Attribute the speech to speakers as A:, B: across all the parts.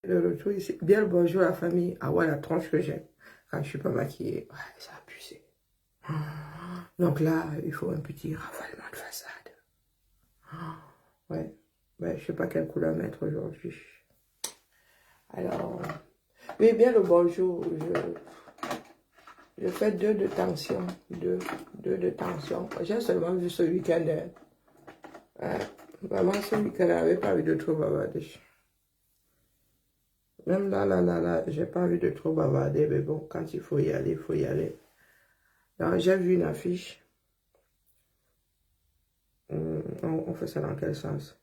A: Le retour ici. Bien le bonjour la famille. Ah ouais, la tronche que j'ai. Quand je suis pas maquillée. Ouais, c'est abusé. Donc là, il faut un petit ravalement de façade. Ouais. Ben, je sais pas quelle couleur mettre aujourd'hui. Alors, oui, bien le bonjour. Je fais deux de tension. Deux de tension. J'ai seulement vu ce week-end. Hein. Vraiment, ce week-end, j'avais pas vu de trop bavarder. Même là, j'ai pas envie de trop bavarder, mais bon, quand il faut y aller, il faut y aller. Alors, j'ai vu une affiche. On fait ça dans quel sens?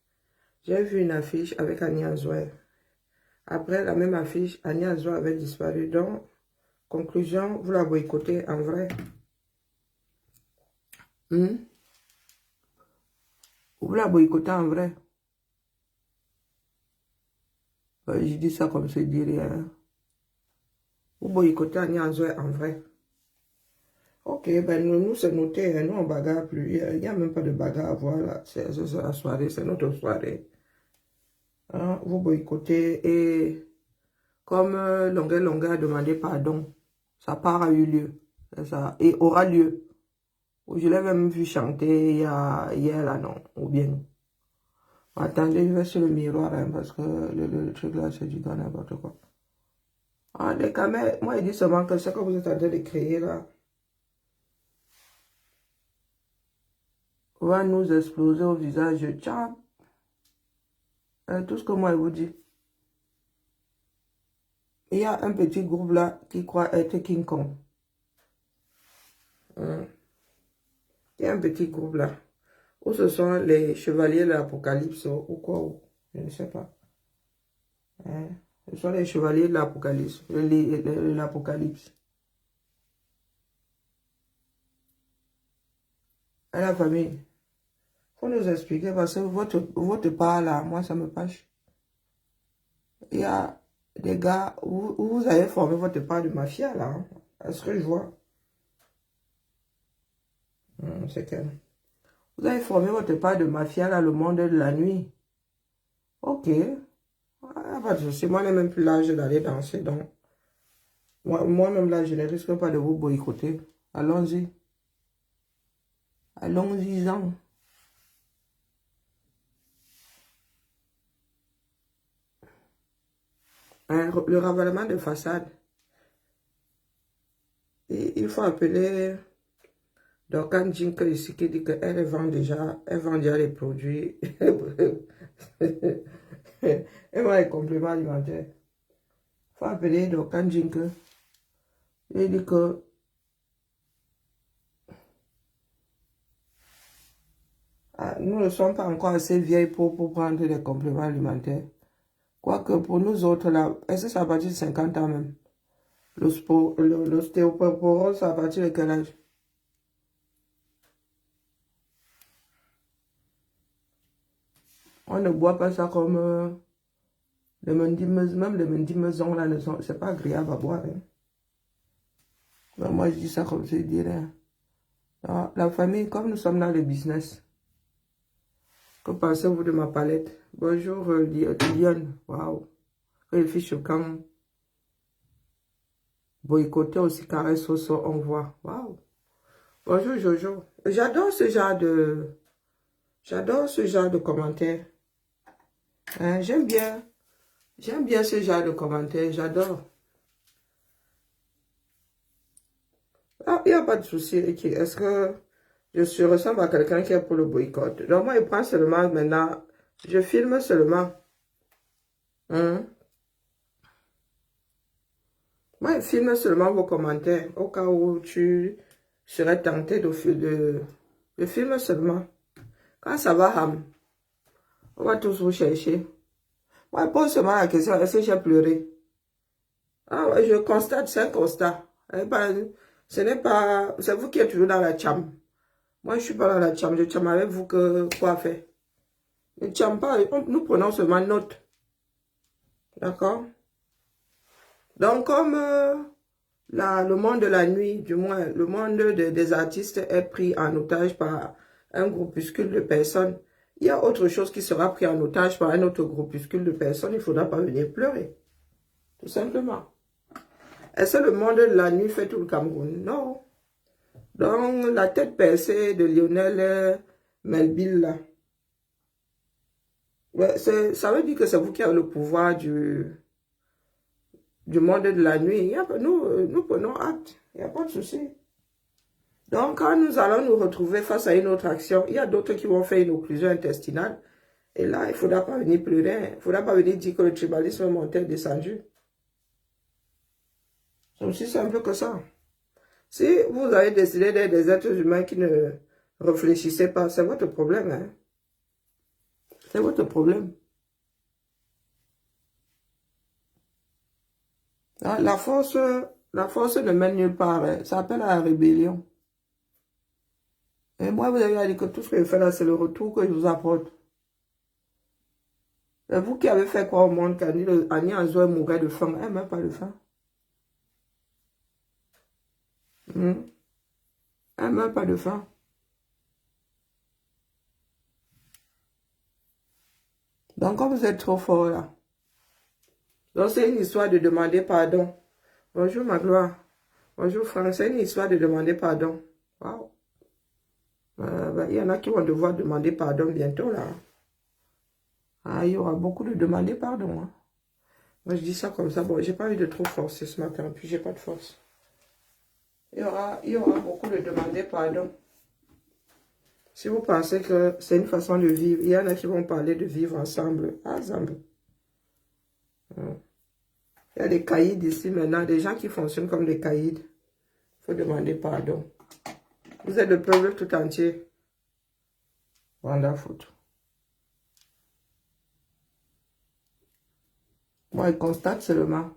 A: J'ai vu une affiche avec Agnès Zoé. Après la même affiche, Agnès Zoé avait disparu. Donc, conclusion, vous la boycottez en vrai. Vous la boycottez en vrai. Je dis ça comme ça, je dis rien. Vous boycottez Agnès Zoé en vrai. Ok, ben nous c'est noté, hein, nous on bagarre plus. Il n'y a même pas de bagarre à voir là. C'est la soirée, c'est notre soirée. Hein, vous boycottez et comme Longueur a demandé pardon, sa part a eu lieu. Ça, et aura lieu. Je l'ai même vu chanter hier là, non, ou bien. Attendez, je vais sur le miroir hein, parce que le truc là, c'est du gars n'importe quoi. Ah, les caméras, moi, il dit seulement que ce que vous êtes en train de créer là va nous exploser au visage. Ciao. Tout ce que moi, je vous dis. Il y a un petit groupe là qui croit être King Kong. Il y a un petit groupe là. Où ce sont les chevaliers de l'Apocalypse ou quoi, je ne sais pas. Hein? Ce sont les chevaliers de l'Apocalypse. L'Apocalypse. À la famille, il faut nous expliquer parce que votre part là, moi ça me fâche. Il y a des gars où vous avez formé votre part de mafia là. Hein? Est-ce que je vois? C'est que vous avez formé votre part de mafia là, le monde de la nuit. Ok. Ah, pas de souci. Moi, je n'ai même plus l'âge d'aller danser. Donc, moi-même là, je ne risque pas de vous boycotter. Allons-y. Allons-y-en. Hein, le ravalement de façade. Et il faut appeler Dorcan Jinke ici qui dit qu'elle vend déjà les produits. Elle vend les compléments alimentaires. Il faut appeler Dorcan Jinke. Il dit que nous ne sommes pas encore assez vieilles pour prendre des compléments alimentaires. Quoique pour nous autres, là, est-ce que c'est à partir de 50 ans même? L'ostéoporose, c'est à partir de quel âge? On ne boit pas ça comme les mendimeuses, même les mendimeuses là, c'est pas agréable à boire. Hein. Mais moi, je dis ça comme je dirais. Alors, la famille, comme nous sommes dans le business, que pensez-vous de ma palette? Bonjour, Lyon. Waouh. Quelle fille choquante. Boycotter aussi caresse au sol, on voit. Waouh. Bonjour, Jojo. J'adore ce genre de commentaires. Hein, j'aime bien ce genre de commentaires. J'adore. Ah, il n'y a pas de souci. Okay. Est-ce que je ressemble à quelqu'un qui est pour le boycott? Donc, moi, je prends seulement maintenant. Je filme seulement. Hein? Moi, je filme seulement vos commentaires. Au cas où tu serais tenté de filmer seulement. Quand ça va, ham, on va tous vous chercher. Moi, je pose seulement la question, est-ce que j'ai pleuré? Ah ouais, je constate, c'est un constat. Ce n'est pas... C'est vous qui êtes toujours dans la chambre. Moi, je ne suis pas dans la chambre. Je chambre avec vous que quoi faire. Ne chambre pas. Nous prenons seulement note. D'accord? Donc, comme le monde de la nuit, du moins, le monde des artistes est pris en otage par un groupuscule de personnes, il y a autre chose qui sera pris en otage par un autre groupuscule de personnes. Il ne faudra pas venir pleurer. Tout simplement. Est-ce que le monde de la nuit fait tout le Cameroun? Non. Donc, la tête percée de Lionel Melville, là. Ouais, ça veut dire que c'est vous qui avez le pouvoir du monde de la nuit. Nous prenons acte. Il n'y a pas de souci. Donc, quand nous allons nous retrouver face à une autre action, il y a d'autres qui vont faire une occlusion intestinale. Et là, il ne faudra pas venir pleurer. Il ne faudra pas venir dire que le tribalisme est monté et descendu. C'est aussi simple que ça. Si vous avez décidé d'être des êtres humains qui ne réfléchissez pas, c'est votre problème. Hein? C'est votre problème. La force ne mène nulle part. Hein. Ça appelle à la rébellion. Et moi, vous avez dit que tout ce que je fais là, c'est le retour que je vous apporte. Et vous qui avez fait quoi au monde, qu'Annie Anzo mourait de faim, elle ne meurt pas de faim. Elle ne meurt pas de faim. Donc, quand vous êtes trop fort là, donc c'est une histoire de demander pardon. Bonjour ma gloire. Bonjour Franck, c'est une histoire de demander pardon. Waouh. Il y en a qui vont devoir demander pardon bientôt là. Ah, il y aura beaucoup de demander pardon. Hein. Moi je dis ça comme ça. Bon, j'ai pas eu de trop forcer ce matin, puis j'ai pas de force. Il y aura beaucoup de demander pardon. Si vous pensez que c'est une façon de vivre, il y en a qui vont parler de vivre ensemble. Ah, Zambe. Il y a des caïds ici maintenant, des gens qui fonctionnent comme des caïds. Il faut demander pardon. Vous êtes le peuple tout entier. Rwanda photo. Moi, je constate seulement.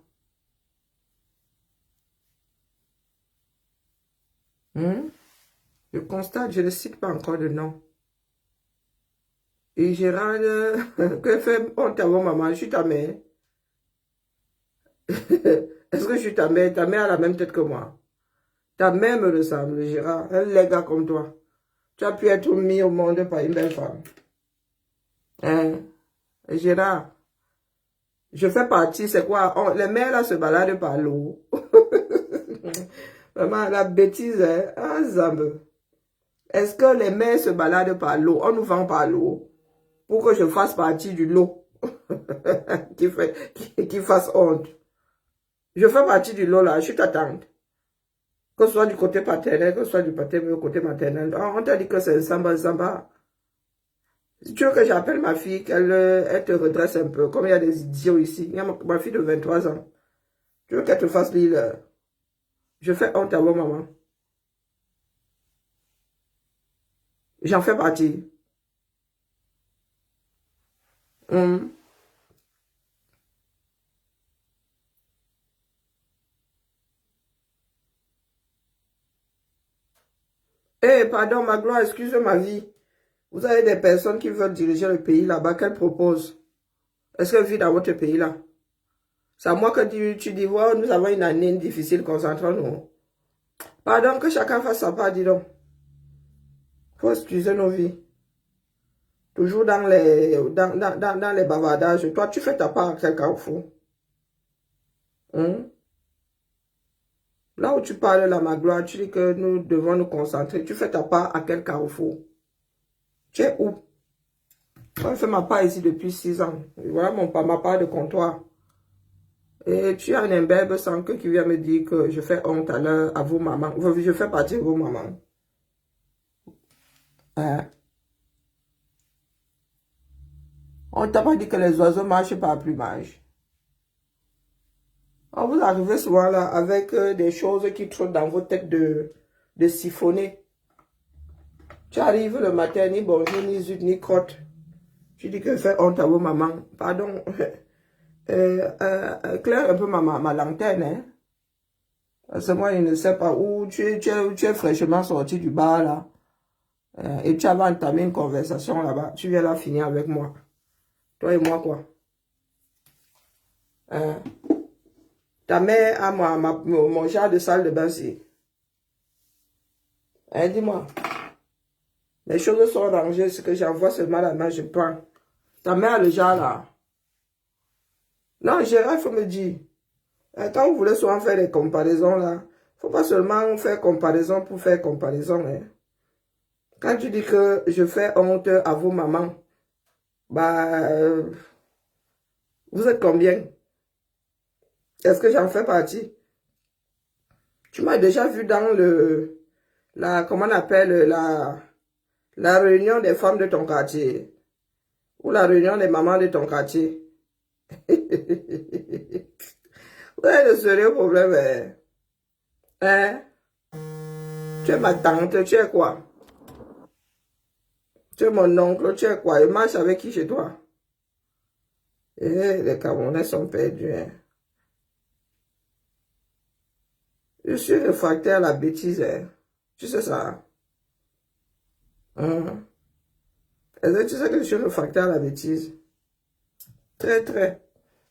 A: Je constate, je ne cite pas encore de nom. Et Gérald, que fait honte à vos mamans? Je suis ta mère. Est-ce que je suis ta mère? Ta mère a la même tête que moi. Ta mère me ressemble, Gérard. Un légat comme toi. Tu as pu être mis au monde par une belle femme. Hein? Gérard, je fais partie, c'est quoi? Les mères là se baladent par l'eau. Vraiment, la bêtise, hein? Ah, Zambe. Est-ce que les mères se baladent par l'eau? On nous vend par l'eau. Pour que je fasse partie du lot. qui fasse honte. Je fais partie du lot là, je suis ta tante. Que ce soit du côté paternel, que ce soit du côté maternel. On t'a dit que c'est un samba. Si tu veux que j'appelle ma fille, qu'elle te redresse un peu, comme il y a des idiots ici. Il y a ma fille de 23 ans. Tu veux qu'elle te fasse lire. Je fais honte à vos mamans. J'en fais partie. Eh, pardon, ma gloire, excuse ma vie. Vous avez des personnes qui veulent diriger le pays là-bas, qu'elles proposent. Est-ce qu'elles vivent dans votre pays là? C'est à moi que tu dis, wow, nous avons une année difficile, concentrons-nous. Pardon, que chacun fasse sa part, dis donc. Faut excuser nos vies. Toujours dans les bavardages. Toi, tu fais ta part à quel carrefour? Là où tu parles là, ma gloire, tu dis que nous devons nous concentrer. Tu fais ta part à quel carrefour? Tu es où? Moi, je fais ma part ici depuis 6 ans. Et voilà ma part de comptoir. Et tu as un imberbe sans que qui vient me dire que je fais honte à vos mamans. Je fais partie de vos mamans. Hein? On ne t'a pas dit que les oiseaux marchent par plumage. Vous arrivez souvent là avec des choses qui trottent dans vos têtes de siphonner. Tu arrives le matin, ni bonjour, ni zut, ni crotte. Tu dis que je fais honte à vos mamans. Pardon. Claire un peu ma lanterne. Hein? Parce que moi, je ne sais pas où tu es fraîchement sorti du bar là. Et tu avais entamé une conversation là-bas. Tu viens là finir avec moi. Toi et moi quoi. Ta mère a mon genre de salle de bain ici. Dis-moi. Les choses sont rangées. Ce que j'envoie seulement la main, je prends. Ta mère a le genre là. Non, Gérard, il faut me dire. Quand vous voulez souvent faire des comparaisons, là, il ne faut pas seulement faire comparaison pour faire comparaison. Hein. Quand tu dis que je fais honte à vos mamans, bah, vous êtes combien? Est-ce que j'en fais partie? Tu m'as déjà vu dans comment on appelle, la réunion des femmes de ton quartier, ou la réunion des mamans de ton quartier. Vous avez le sérieux problème, hein? Hein? Tu es ma tante, tu es quoi? Tu es mon oncle, tu es quoi? Je marche avec qui chez toi? Les Camerounais sont perdus, hein? Je suis réfractaire à la bêtise, hein? Tu sais ça? Hein? Est-ce que tu sais que je suis réfractaire à la bêtise? Très, très.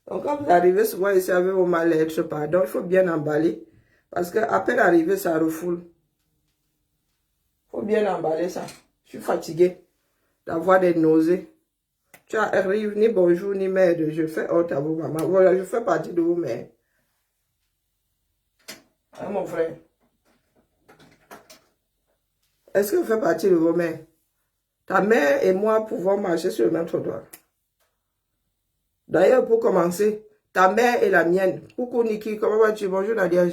A: Donc, quand vous arrivez souvent ici avec vos mal-être, pardon, il faut bien emballer. Parce qu'après l'arrivée, ça refoule. Il faut bien emballer ça. Je suis fatigué d'avoir des nausées. Tu arrives ni bonjour ni merde. Je fais honte à vos mamans. Voilà, je fais partie de vos mères. Hein, mon frère? Est-ce que vous faites partie de vos mères? Ta mère et moi pouvons marcher sur le même trottoir. D'ailleurs, pour commencer, ta mère et la mienne. Coucou Niki, comment vas-tu? Bonjour Nadia.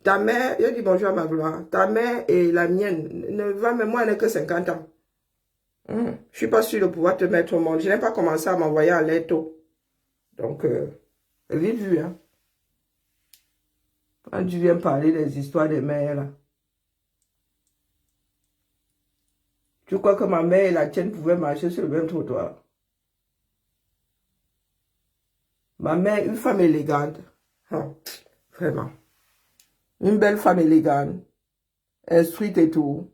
A: Ta mère, je dis bonjour à ma gloire. Ta mère et la mienne, même moi, elle n'a que 50 ans. Je ne suis pas sûre de pouvoir te mettre au monde. Je n'ai pas commencé à m'envoyer en l'air tôt. Donc, vite vu, hein. Quand tu viens parler des histoires des mères, là. Tu crois que ma mère et la tienne pouvaient marcher sur le même trottoir? Ma mère, une femme élégante. Oh, vraiment. Une belle femme élégante. Instruite et tout.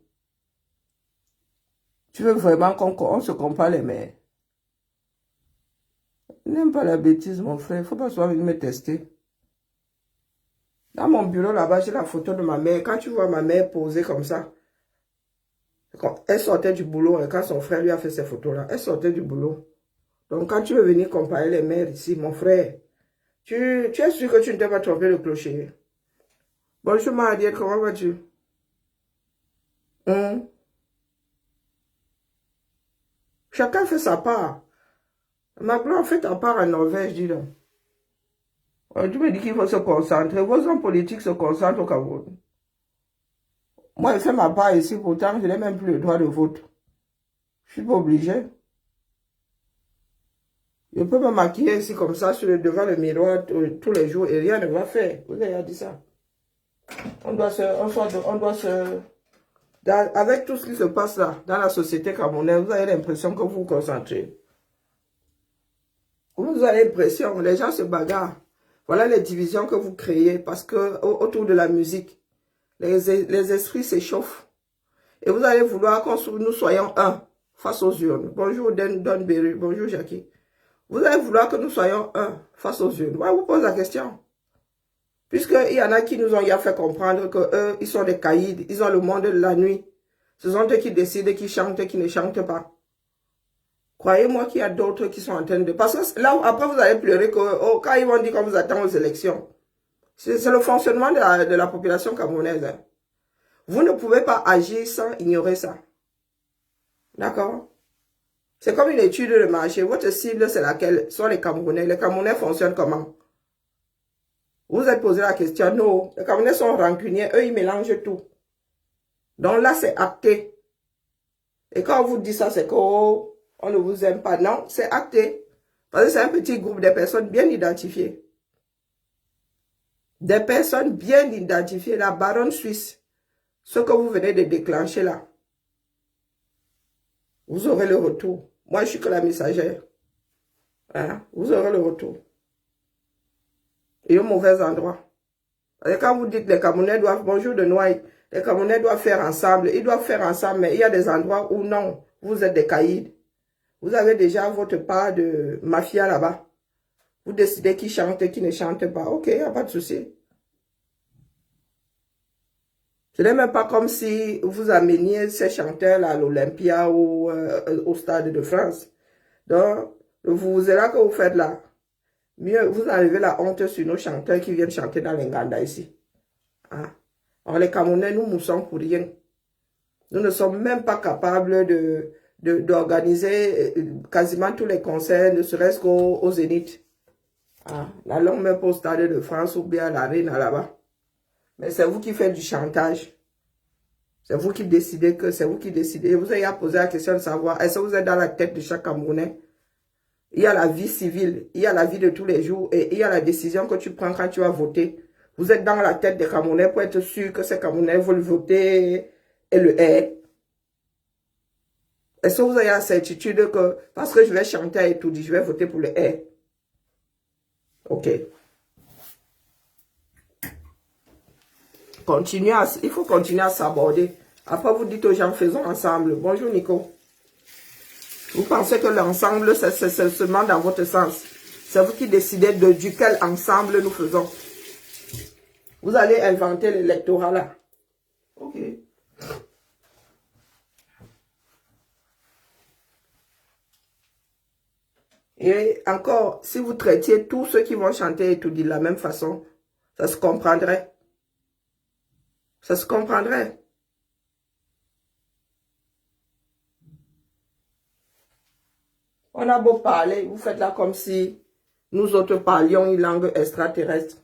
A: Tu veux vraiment qu'on se compare les mères? N'aime pas la bêtise, mon frère. Il ne faut pas souvent venir me tester. Dans mon bureau, là-bas, j'ai la photo de ma mère. Quand tu vois ma mère posée comme ça, elle sortait du boulot, et quand son frère lui a fait ces photos-là, elle sortait du boulot. Donc, quand tu veux venir comparer les mères ici, mon frère, tu es sûr que tu ne t'es pas trompé de clocher? Bonjour, Mariette, comment vas-tu? Chacun fait sa part. Ma gloire fait ta part en Norvège, dis donc. Tu me dis qu'il faut se concentrer. Vos hommes politiques se concentrent au Cameroun. Moi, je fais ma part ici, pourtant, je n'ai même plus le droit de vote. Je suis pas obligé. Je peux me maquiller ici comme ça, devant le miroir tous les jours et rien ne va faire. Vous avez dit ça. Avec tout ce qui se passe là, dans la société camerounaise, vous avez l'impression que vous vous concentrez. Vous avez l'impression, les gens se bagarrent. Voilà les divisions que vous créez parce que autour de la musique, les esprits s'échauffent. Et vous allez vouloir que nous soyons un face aux urnes. Bonjour Don Berry, bonjour Jackie. Vous allez vouloir que nous soyons un face aux urnes. Moi, je vous pose la question. Puisqu'il y en a qui nous ont fait comprendre qu'eux, ils sont des caïds, ils ont le monde de la nuit. Ce sont eux qui décident, qui chantent, qui ne chantent pas. Croyez-moi qu'il y a d'autres qui sont en train de... Parce que là, après, vous allez pleurer que, quand ils vont dire qu'on vous attend aux élections. C'est le fonctionnement de la population camerounaise. Hein. Vous ne pouvez pas agir sans ignorer ça. D'accord? C'est comme une étude de marché. Votre cible, c'est laquelle? Sont les Camerounais. Les Camerounais fonctionnent comment? Vous vous êtes posé la question. Non, les Camerounais sont rancuniers. Eux, ils mélangent tout. Donc là, c'est acté. Et quand on vous dit ça, c'est qu'on ne vous aime pas. Non, c'est acté. Parce que c'est un petit groupe de personnes bien identifiées. Des personnes bien identifiées. La baronne suisse. Ce que vous venez de déclencher là. Vous aurez le retour. Moi, je suis que la messagère. Hein? Vous aurez le retour. Et au mauvais endroit. Parce que quand vous dites les Camerounais doivent, bonjour de Noailles, les Camerounais doivent faire ensemble. Ils doivent faire ensemble, mais il y a des endroits où non, vous êtes des caïds. Vous avez déjà votre part de mafia là-bas. Vous décidez qui chante et qui ne chante pas. Ok, il n'y a pas de souci. Ce n'est même pas comme si vous ameniez ces chanteurs-là à l'Olympia ou au Stade de France. Donc, vous, c'est là que vous faites là. Mieux, vous enlevez la honte sur nos chanteurs qui viennent chanter dans les Nganda ici. Hein? Alors, les Camerounais, nous moussons pour rien. Nous ne sommes même pas capables d'organiser quasiment tous les concerts, ne serait-ce qu'au Zénith. Hein? La langue même pas au Stade de France ou bien à l'Arena là-bas. Mais c'est vous qui faites du chantage. C'est vous qui décidez que c'est vous qui décidez. Vous avez posé la question de savoir, est-ce que vous êtes dans la tête de chaque Camerounais? Il y a la vie civile, il y a la vie de tous les jours et il y a la décision que tu prends quand tu vas voter. Vous êtes dans la tête des Camerounais pour être sûr que ces Camerounais veulent voter et le est. Est-ce que vous avez la certitude que parce que je vais chanter et tout dit, je vais voter pour le est? Ok. Il faut continuer à s'aborder. Après, vous dites aux gens, faisons ensemble. Bonjour, Nico. Vous pensez que l'ensemble, c'est seulement dans votre sens. C'est vous qui décidez de duquel ensemble nous faisons. Vous allez inventer l'électorat là. Ok. Et encore, si vous traitiez tous ceux qui vont chanter et tout dire de la même façon, ça se comprendrait. Ça se comprendrait. On a beau parler, vous faites là comme si nous autres parlions une langue extraterrestre.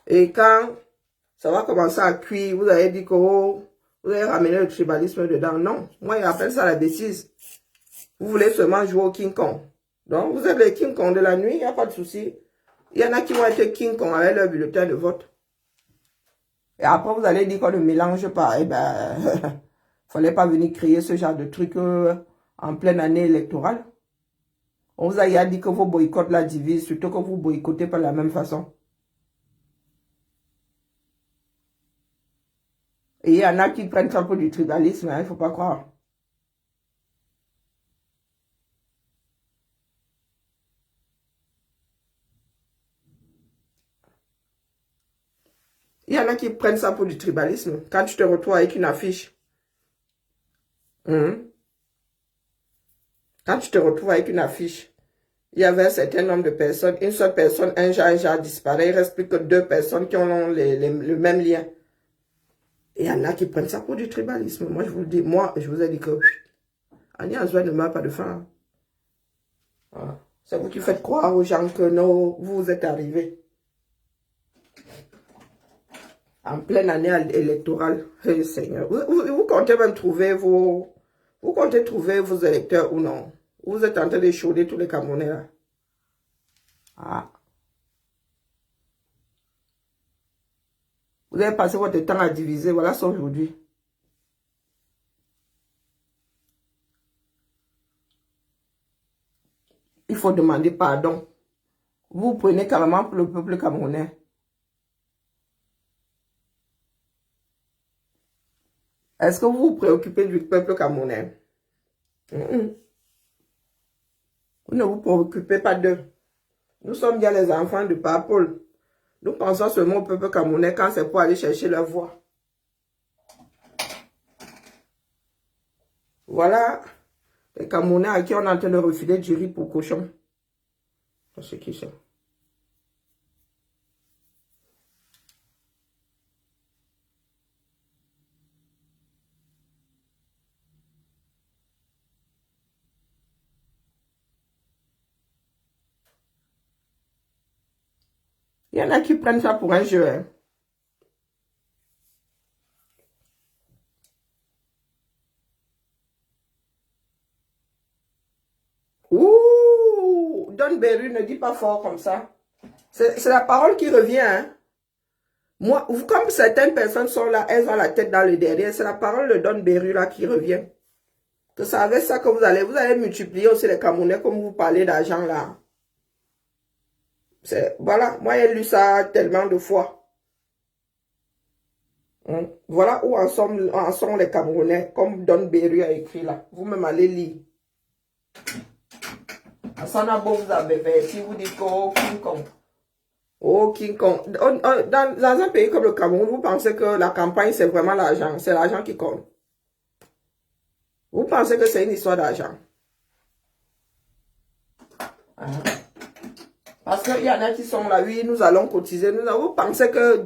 A: Et quand ça va commencer à cuire, vous avez dit que oh, vous avez ramené le tribalisme dedans. Non, moi j'appelle ça la bêtise. Vous voulez seulement jouer au King Kong. Donc vous êtes les King Kong de la nuit, il n'y a pas de souci. Il y en a qui vont être King Kong avec leur bulletin de vote. Et après vous allez dire qu'on ne mélange pas. Eh ben, fallait pas venir créer ce genre de truc en pleine année électorale. On vous a dit que vos boycotts la divisent, surtout que vous boycottez pas de la même façon. Et il y en a qui prennent ça pour du tribalisme, hein, il ne faut pas croire. Il y en a qui prennent ça pour du tribalisme. Quand tu te retrouves avec une affiche. Quand tu te retrouves avec une affiche. Il y avait un certain nombre de personnes. Une seule personne, un genre disparaît. Il ne reste plus que 2 personnes qui ont le même lien. Et il y en a qui prennent ça pour du tribalisme. Moi, je vous le dis. Moi, je vous ai dit que Annie Azouane ne meurt pas de faim. Voilà. C'est vous qui faites croire aux gens que non, vous êtes arrivés. En pleine année électorale. Hey, Seigneur. Vous comptez même trouver vos... Vous comptez trouver vos électeurs ou non? Vous êtes en train de chauder tous les Camerounais là. Ah. Vous avez passé votre temps à diviser. Voilà ça aujourd'hui. Il faut demander pardon. Vous prenez carrément pour le peuple camerounais. Est-ce que vous vous préoccupez du peuple camerounais? Vous ne vous préoccupez pas d'eux. Nous sommes bien les enfants de Papa Paul. Nous pensons seulement au peuple camerounais quand c'est pour aller chercher leur voix. Voilà les Camerounais à qui on est en train de refiler du riz pour cochon. C'est ce qui c'est. Il y en a qui prennent ça pour un jeu. Hein. Ouh, Don Berry ne dit pas fort comme ça. C'est la parole qui revient. Hein. Moi, comme certaines personnes sont là, elles ont la tête dans le derrière. C'est la parole de Don Berry là qui revient. Que c'est avec ça que vous allez multiplier aussi les Camerounais comme vous parlez d'argent là. Voilà, moi j'ai lu ça tellement de fois. Voilà où en sont les Camerounais, comme Don Berry a écrit là. Vous-même allez lire. Sanabo vous avez fait, si vous dites oh King Kong. Oh King Kong. Dans un pays comme le Cameroun, vous pensez que la campagne c'est vraiment l'argent. C'est l'argent qui compte. Vous pensez que c'est une histoire d'argent. Parce qu'il y en a qui sont là, oui, nous allons cotiser. Nous avons pensé que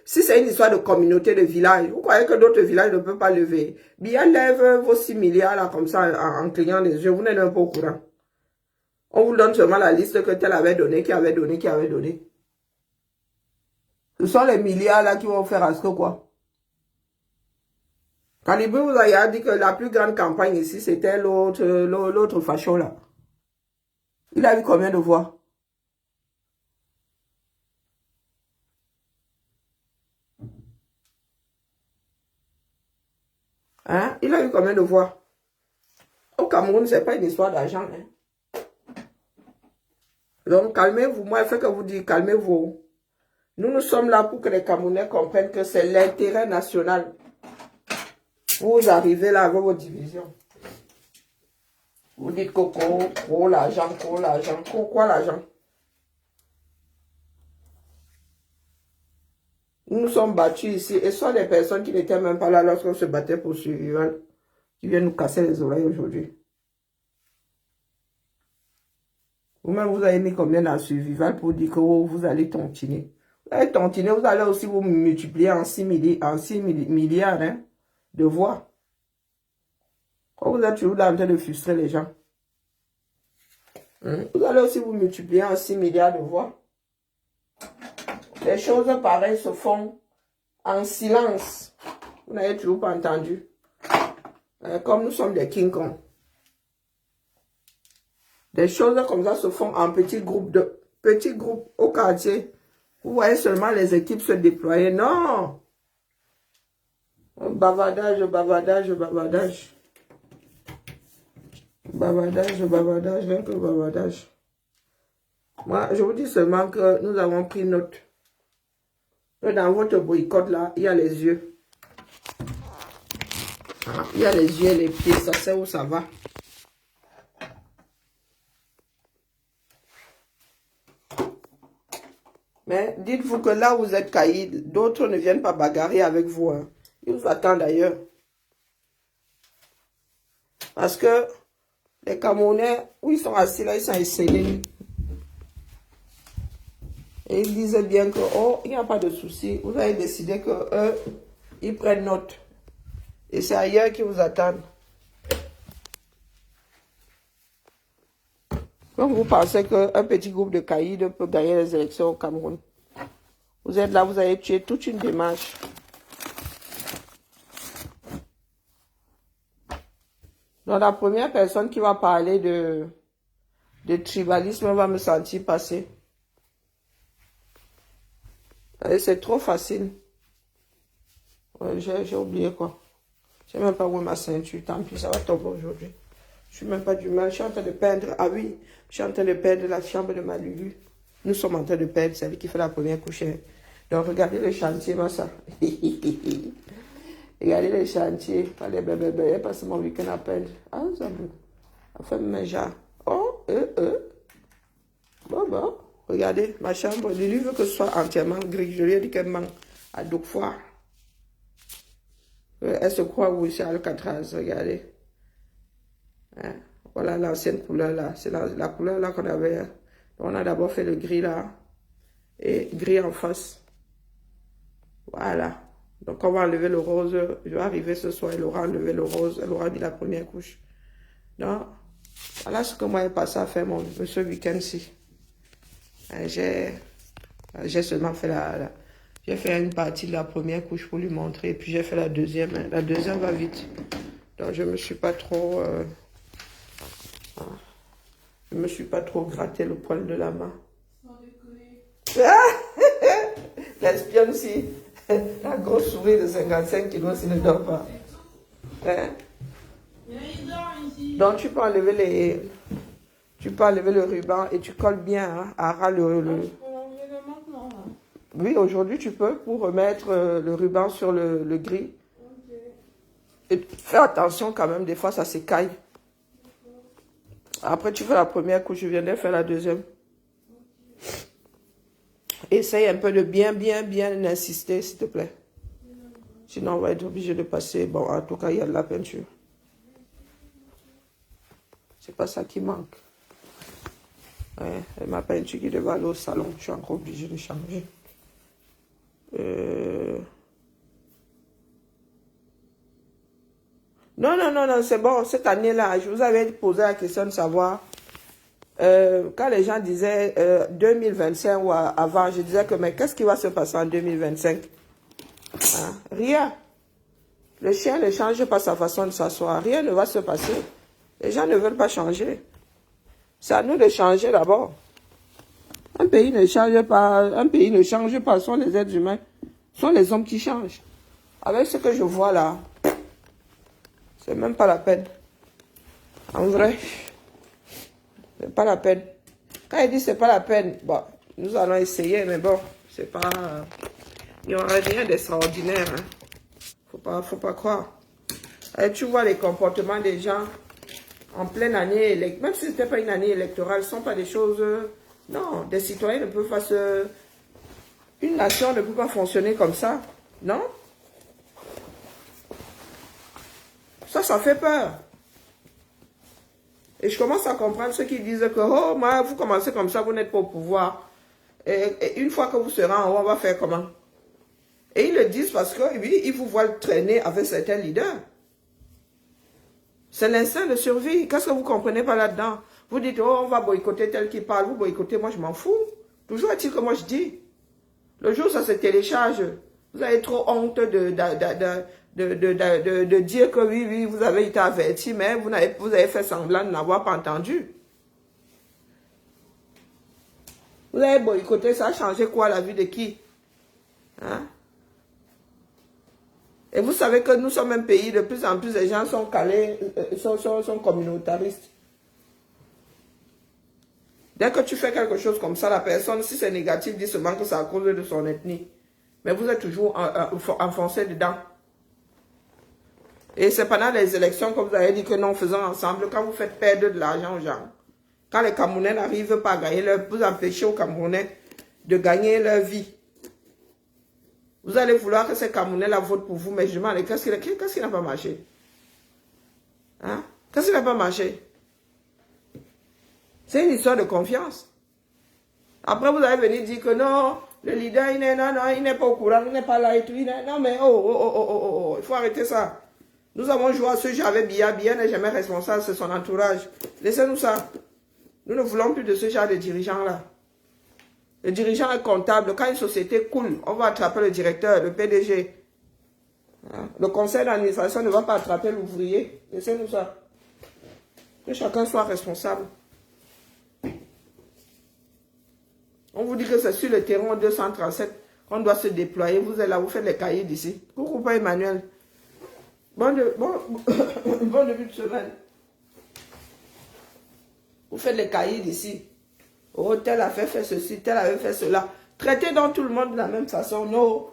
A: si c'est une histoire de communauté de village, vous croyez que d'autres villages ne peuvent pas lever. Bien lève vos 6 milliards là comme ça en clignant les yeux. Vous n'êtes même pas au courant. On vous donne seulement la liste que tel avait donné, qui avait donné, qui avait donné. Ce sont les milliards là qui vont faire à ce que quoi. Calibri vous a dit que la plus grande campagne ici, c'était l'autre facho là. Il a eu combien de voix? Hein? Il a eu combien de voix? Au Cameroun, ce n'est pas une histoire d'argent. Hein? Donc, calmez-vous. Moi, il faut que vous dites, calmez-vous. Nous sommes là pour que les Camerounais comprennent que c'est l'intérêt national. Vous arrivez là avec vos divisions. Vous dites coco, gros l'argent, quoi l'argent? Nous nous sommes battus ici et ce sont des personnes qui n'étaient même pas là lorsqu'on se battait pour survivre, qui viennent nous casser les oreilles aujourd'hui. Vous-même, vous avez mis combien dans survival pour dire que vous allez tontiner. Vous allez tontiner, vous allez aussi vous multiplier en 6 milliards hein, de voix. Quand vous êtes toujours là en train de frustrer les gens. Vous allez aussi vous multiplier en 6 milliards de voix. Les choses pareilles se font en silence. Vous n'avez toujours pas entendu. Comme nous sommes des King Kong. Des choses comme ça se font en petits groupes au quartier. Vous voyez seulement les équipes se déployer. Non! Bavardage, bavardage, bavardage. Bavardage, bavardage, rien que bavardage. Moi, je vous dis seulement que nous avons pris note. Dans votre boycott là, il y a les yeux. Il y a les yeux et les pieds, ça sait où ça va. Mais dites-vous que là où vous êtes caïd, d'autres ne viennent pas bagarrer avec vous. Hein. Ils vous attendent d'ailleurs. Parce que les Camerounais, où ils sont assis là, ils sont esselés. Et ils disent bien que, oh, il n'y a pas de souci. Vous avez décidé que eux, ils prennent note. Et c'est ailleurs qu'ils vous attendent. Donc vous pensez qu'un petit groupe de caïds peut gagner les élections au Cameroun. Vous êtes là, vous avez tué toute une démarche. Donc la première personne qui va parler de tribalisme va me sentir passer. C'est trop facile. Ouais, j'ai oublié quoi. Je ne sais même pas où est ma ceinture. Tant pis, ça va tomber aujourd'hui. Je suis même pas du mal. Je suis en train de perdre. Ah oui, je suis en train de perdre la chambre de ma Lulu. Nous sommes en train de perdre celle qui fait la première couche. Donc regardez le chantier, ma soeur. Regardez le chantier. Pas les bébés, parce mon week-end à peine. Ah, ça me. Enfin, mes gens. Oh, Bon. Regardez, ma chambre. Lulu veut que ce soit entièrement gris. Je lui ai dit qu'elle manque à deux fois. Elle se croit où c'est Alcatraz, regardez. Hein? Voilà l'ancienne couleur là. C'est la couleur là qu'on avait. On a d'abord fait le gris là. Et gris en face. Voilà. Donc on va enlever le rose. Je vais arriver ce soir. Elle aura enlevé le rose. Elle aura mis la première couche. Donc, voilà ce que moi j'ai passé à faire ce week-end-ci. J'ai seulement fait j'ai fait une partie de la première couche pour lui montrer. Et puis j'ai fait la deuxième. La deuxième va vite. Donc je me suis pas trop... je me suis pas trop gratté le poil de la main. L'espionne aussi. La grosse souris de 55 kilos s'il ne dort pas. Hein? Donc tu peux enlever le ruban et tu colles bien hein, à ras Oui, aujourd'hui tu peux pour remettre le ruban sur le gris. Et fais attention quand même, des fois ça s'écaille. Après tu fais la première couche, je viens de faire la deuxième. Essaye un peu de bien insister, s'il te plaît. Sinon, on va être obligé de passer. Bon, en tout cas, il y a de la peinture. C'est pas ça qui manque. Ouais, ma peinture qui devait aller au salon. Je suis encore obligée de changer. Non, non, non, non, c'est bon. Cette année-là, je vous avais posé la question de savoir. Quand les gens disaient 2025 ou avant, je disais que mais qu'est-ce qui va se passer en 2025? Hein? Rien. Le chien ne change pas sa façon de s'asseoir. Rien ne va se passer. Les gens ne veulent pas changer. C'est à nous de changer d'abord. Un pays ne change pas. Un pays ne change pas. Ce sont les êtres humains. Ce sont les hommes qui changent. Avec ce que je vois là, c'est même pas la peine. En vrai, c'est pas la peine. Quand il dit c'est pas la peine, bon, nous allons essayer, mais bon, c'est pas. Il n'y aura rien d'extraordinaire. Hein. Faut pas croire. Et tu vois les comportements des gens en pleine année, même si ce n'était pas une année électorale, ce ne sont pas des choses. Non, des citoyens ne peuvent pas se. Une nation ne peut pas fonctionner comme ça. Non? Ça fait peur. Et je commence à comprendre ceux qui disent que, oh, moi, vous commencez comme ça, vous n'êtes pas au pouvoir. Et une fois que vous serez en haut, on va faire comment? Et ils le disent parce que, oui, ils vous voient traîner avec certains leaders. C'est l'instinct de survie. Qu'est-ce que vous ne comprenez pas là-dedans? Vous dites, oh, on va boycotter tel qui parle. Vous boycottez, moi, je m'en fous. Toujours est-il que moi, je dis. Le jour où ça se télécharge, vous avez trop honte de dire que oui, oui, vous avez été averti, mais vous avez fait semblant de n'avoir pas entendu. Vous avez boycotté, ça a changé quoi la vie de qui? Hein? Et vous savez que nous sommes un pays, de plus en plus les gens sont calés, sont communautaristes. Dès que tu fais quelque chose comme ça, la personne, si c'est négatif, dit seulement que c'est à cause de son ethnie. Mais vous êtes toujours enfoncé dedans. Et c'est pendant les élections que vous avez dit que non, faisons ensemble, quand vous faites perdre de l'argent aux gens. Quand les Camerounais n'arrivent pas à gagner vous empêchez aux Camerounais de gagner leur vie. Vous allez vouloir que ces Camerounais-là votent pour vous, mais je demande, qu'est-ce qui n'a pas marché? Hein? Qu'est-ce qui n'a pas marché? C'est une histoire de confiance. Après, vous allez venir dire que non, le leader, il n'est pas au courant, il n'est pas là et tout. Non, mais il faut arrêter ça. Nous avons joué à ce jeu avec Biya. Biya n'est jamais responsable, c'est son entourage. Laissez-nous ça. Nous ne voulons plus de ce genre de dirigeants-là. Le dirigeant est comptable. Quand une société coule, on va attraper le directeur, le PDG. Le conseil d'administration ne va pas attraper l'ouvrier. Laissez-nous ça. Que chacun soit responsable. On vous dit que c'est sur le terrain 237 qu'on doit se déployer. Vous êtes là, vous faites les cahiers d'ici. Coucou, pas Emmanuel. Bon début de semaine. Vous faites les cahiers d'ici. Oh, tel a fait ceci, tel avait fait cela. Traitez donc tout le monde de la même façon. Non.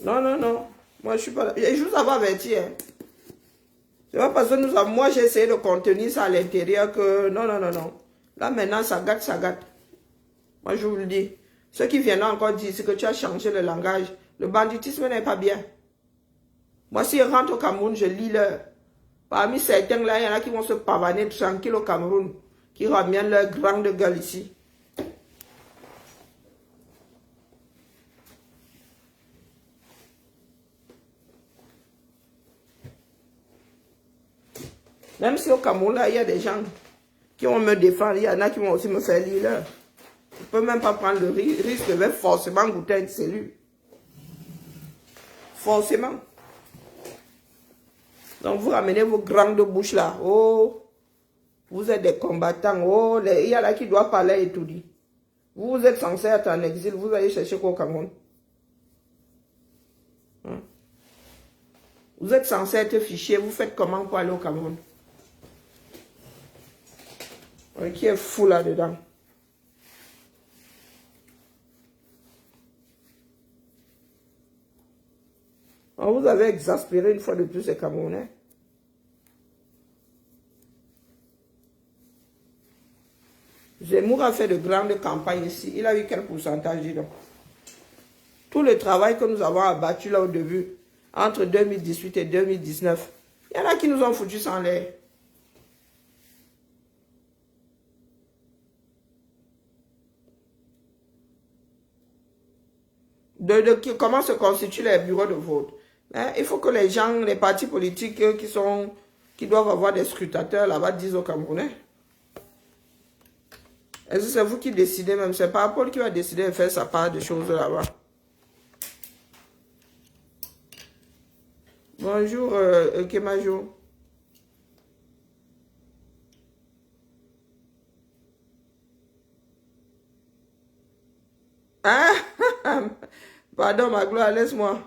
A: Non, non, non. Moi, je suis pas là. Et je vous avais averti. Hein. C'est pas parce que moi, j'ai essayé de contenir ça à l'intérieur que... Non, non, non, non. Là, maintenant, ça gâte, ça gâte. Moi, je vous le dis. Ceux qui viennent encore dire, c'est que tu as changé le langage. Le banditisme n'est pas bien. Moi, si je rentre au Cameroun, je lis leur... Parmi certains, là, il y en a qui vont se pavaner tranquille au Cameroun, qui ramènent leur grande gueule ici. Même si au Cameroun, là, il y a des gens qui vont me défendre, il y en a qui vont aussi me faire lire leur. Je ne peux même pas prendre le risque, je vais forcément goûter une cellule. Forcément. Donc, vous ramenez vos grandes bouches là. Oh, vous êtes des combattants. Oh, il y en a qui doivent parler et tout dire. Vous êtes censé être en exil. Vous allez chercher quoi au Cameroun? Hein? Vous êtes censé être fiché. Vous faites comment pour aller au Cameroun? Qui est fou là-dedans? Vous avez exaspéré une fois de plus les Camerounais. Zemmour a fait de grandes campagnes ici. Il a eu quel pourcentage, dis donc? Tout le travail que nous avons abattu là au début, entre 2018 et 2019, il y en a qui nous ont foutu sans l'air. comment se constituent les bureaux de vote. Hein, il faut que les gens, les partis politiques qui doivent avoir des scrutateurs là-bas disent aux Camerounais. Est-ce que c'est vous qui décidez même? C'est pas Paul qui va décider de faire sa part de choses là-bas. Bonjour, Kemajo. Ah, pardon, ma gloire, laisse-moi.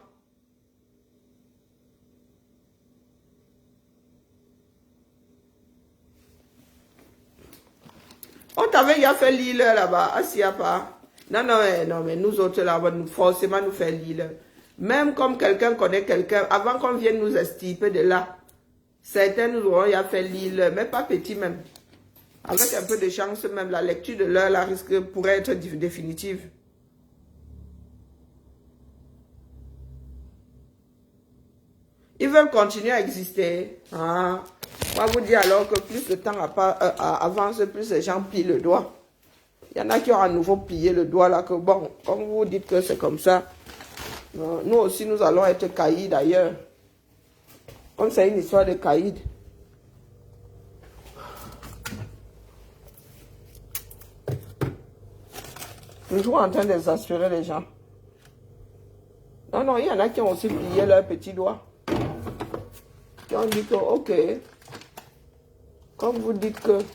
A: On t'avait déjà fait Lille là-bas, assis à part. Non, non, non, mais nous autres là-bas, forcément nous faire Lille. Même comme quelqu'un connaît quelqu'un, avant qu'on vienne nous extirper de là, certains nous auront déjà fait Lille, mais pas petit même. Avec un peu de chance même, la lecture de l'heure là pourrait être définitive. Ils veulent continuer à exister. Ah. On va vous dire alors que plus le temps avance, plus les gens pillent le doigt. Il y en a qui ont à nouveau pillé le doigt là, que bon, comme vous dites que c'est comme ça, nous aussi nous allons être caïds d'ailleurs. Comme c'est une histoire de caïds. Toujours en train d'exaspérer les gens. Non, non, il y en a qui ont aussi plié leurs petits doigts. Qui ont dit que, ok, comme vous dites que... De toute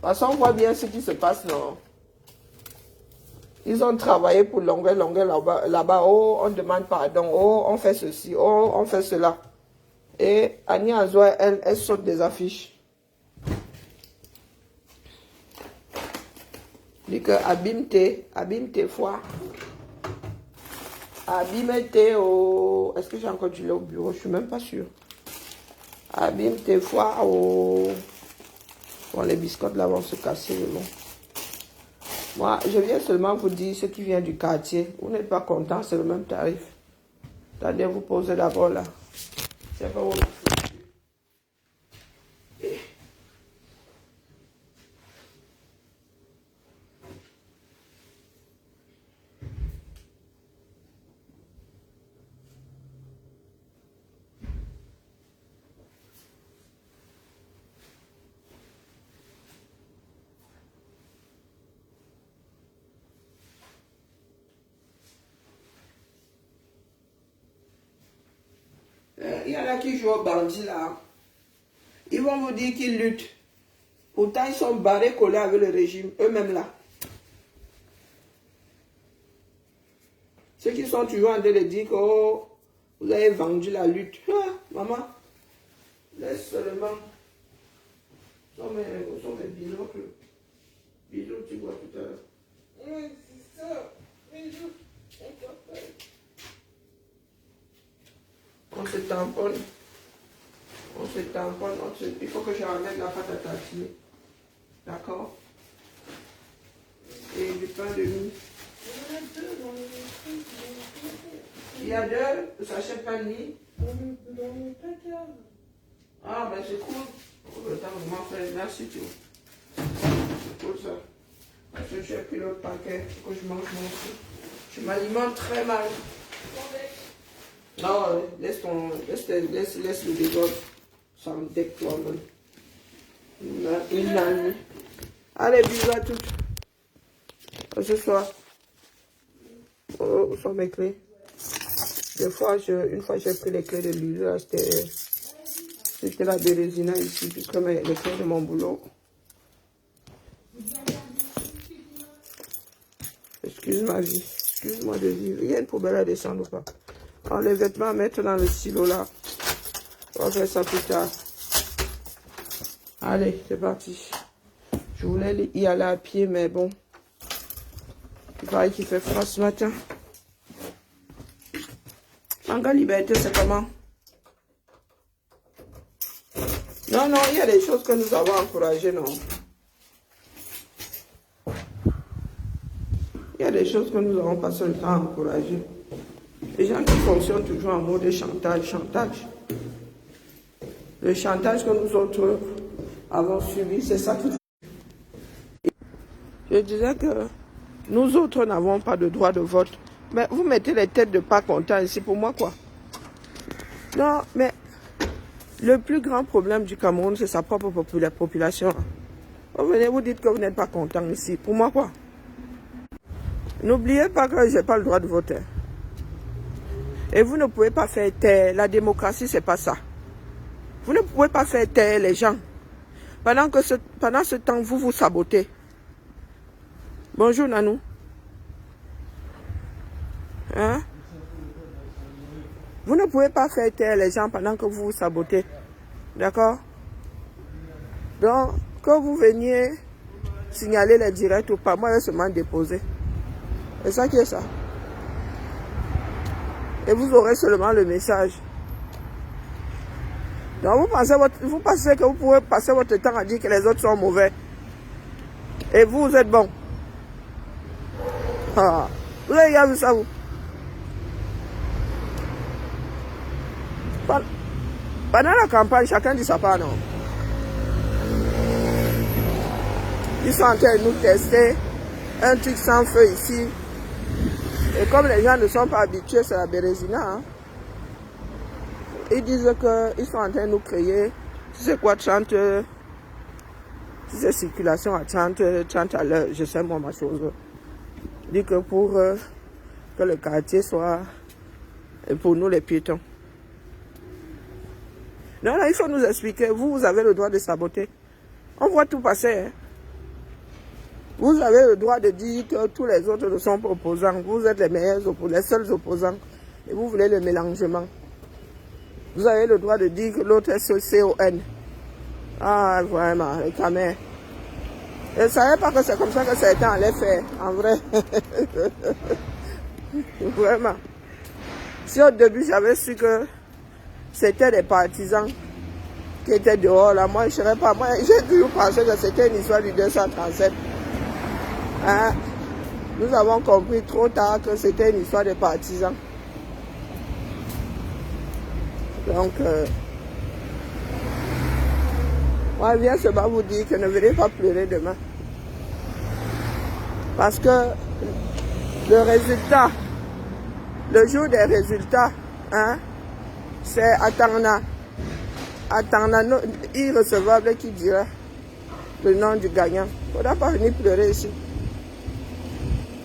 A: façon, on voit bien ce qui se passe, non? Ils ont travaillé pour longueur là-bas. Oh, on demande pardon. Oh, on fait ceci. Oh, on fait cela. Et Annie Azoua, elle saute des affiches. Dit que abîme tes foi. Abîme tes au... Est-ce que j'ai encore du lait au bureau? Je suis même pas sûre. Abîme tes foi au... Bon, les biscottes là vont se casser le long. Moi, je viens seulement vous dire ce qui vient du quartier. Vous n'êtes pas content, c'est le même tarif. Attendez, vous posez d'abord là. C'est pas où. Il y en a qui jouent au bandit là. Ils vont vous dire qu'ils luttent. Pourtant, ils sont barrés collés avec le régime, eux-mêmes là. Ceux qui sont toujours en train de dire que oh, vous avez vendu la lutte. Ah, maman, laisse seulement. Où sont mes binocles? Bisous, tu vois tout à l'heure. Oui, c'est ça. Bisous. On se tamponne. Il faut que je ramène la pâte à tartiner. D'accord? Et du pain de mie. Il y a deux sachets de pain de mie. Ah, ben c'est cool. Le temps vraiment faire. Merci, tu vois. C'est cool ça. Parce que j'ai pris l'autre paquet. Il faut que je mange mon aussi. Je m'alimente très mal. Non, laisse le dégât. Ça me déclare. Une année. Allez, bisous à toutes. À ce soir. Oh, où sont mes clés? Une fois, j'ai pris les clés de l'usure. C'était la bérésina ici, puisque les clés de mon boulot. Excuse ma vie. Excuse-moi de vivre. Il y a une poubelle à descendre ou pas? Alors, les vêtements à mettre dans le silo là. On va faire ça plus tard. Allez, c'est parti. Je voulais y aller à pied, mais bon. Il paraît qu'il fait froid ce matin. Manga Liberté, c'est comment? Non, non, il y a des choses que nous avons encouragées, non? Il y a des choses que nous avons passé le temps à encourager. Les gens qui fonctionnent toujours en mode chantage. Le chantage que nous autres avons subi, c'est ça qui... Je disais que Nous autres n'avons pas de droit de vote. Mais vous mettez les têtes de pas contents ici pour moi, quoi. Non, mais le plus grand problème du Cameroun, c'est sa propre population. Vous venez, vous dites que vous n'êtes pas content ici. Pour moi, quoi? N'oubliez pas que je n'ai pas le droit de voter. Et vous ne pouvez pas faire taire. La démocratie, c'est pas ça. Vous ne pouvez pas faire taire les gens. Pendant ce temps, vous vous sabotez. Bonjour, Nanou. Hein? Vous ne pouvez pas faire taire les gens pendant que vous vous sabotez. D'accord? Donc, que vous veniez signaler les directs ou pas, moi, je vais seulement déposer. C'est ça qui est ça. Et vous aurez seulement le message. Donc, vous pensez que vous pouvez passer votre temps à dire que les autres sont mauvais. Et vous êtes bon. Ah. Vous avez déjà vu ça, vous? Pendant la campagne, chacun dit sa part, non? Ils sont en train de nous tester un truc sans feu ici. Et comme les gens ne sont pas habitués, c'est la bérésina. Hein? Ils disent qu'ils sont en train de nous créer, tu sais quoi, 30, si c'est circulation à 30 à l'heure, je sais moi ma chose. Dit que pour que le quartier soit, pour nous les piétons. Non, il faut nous expliquer, vous avez le droit de saboter. On voit tout passer. Hein? Vous avez le droit de dire que tous les autres ne sont pas opposants. Vous êtes les seuls opposants. Et vous voulez le mélangement. Vous avez le droit de dire que l'autre est CON. Ah, vraiment, les caméras. Je ne savais pas que c'est comme ça que certains allaient faire, en vrai. Vraiment. Si au début j'avais su que c'était des partisans qui étaient dehors, là, moi je ne serais pas. Moi, j'ai toujours pensé que c'était une histoire du 237. Hein? Nous avons compris trop tard que c'était une histoire de partisans. Donc, moi, je viens seulement vous dire que ne venez pas pleurer demain. Parce que le résultat, le jour des résultats, hein, c'est Atangana irrecevable qui dira le nom du gagnant. Il ne faudra pas venir pleurer ici.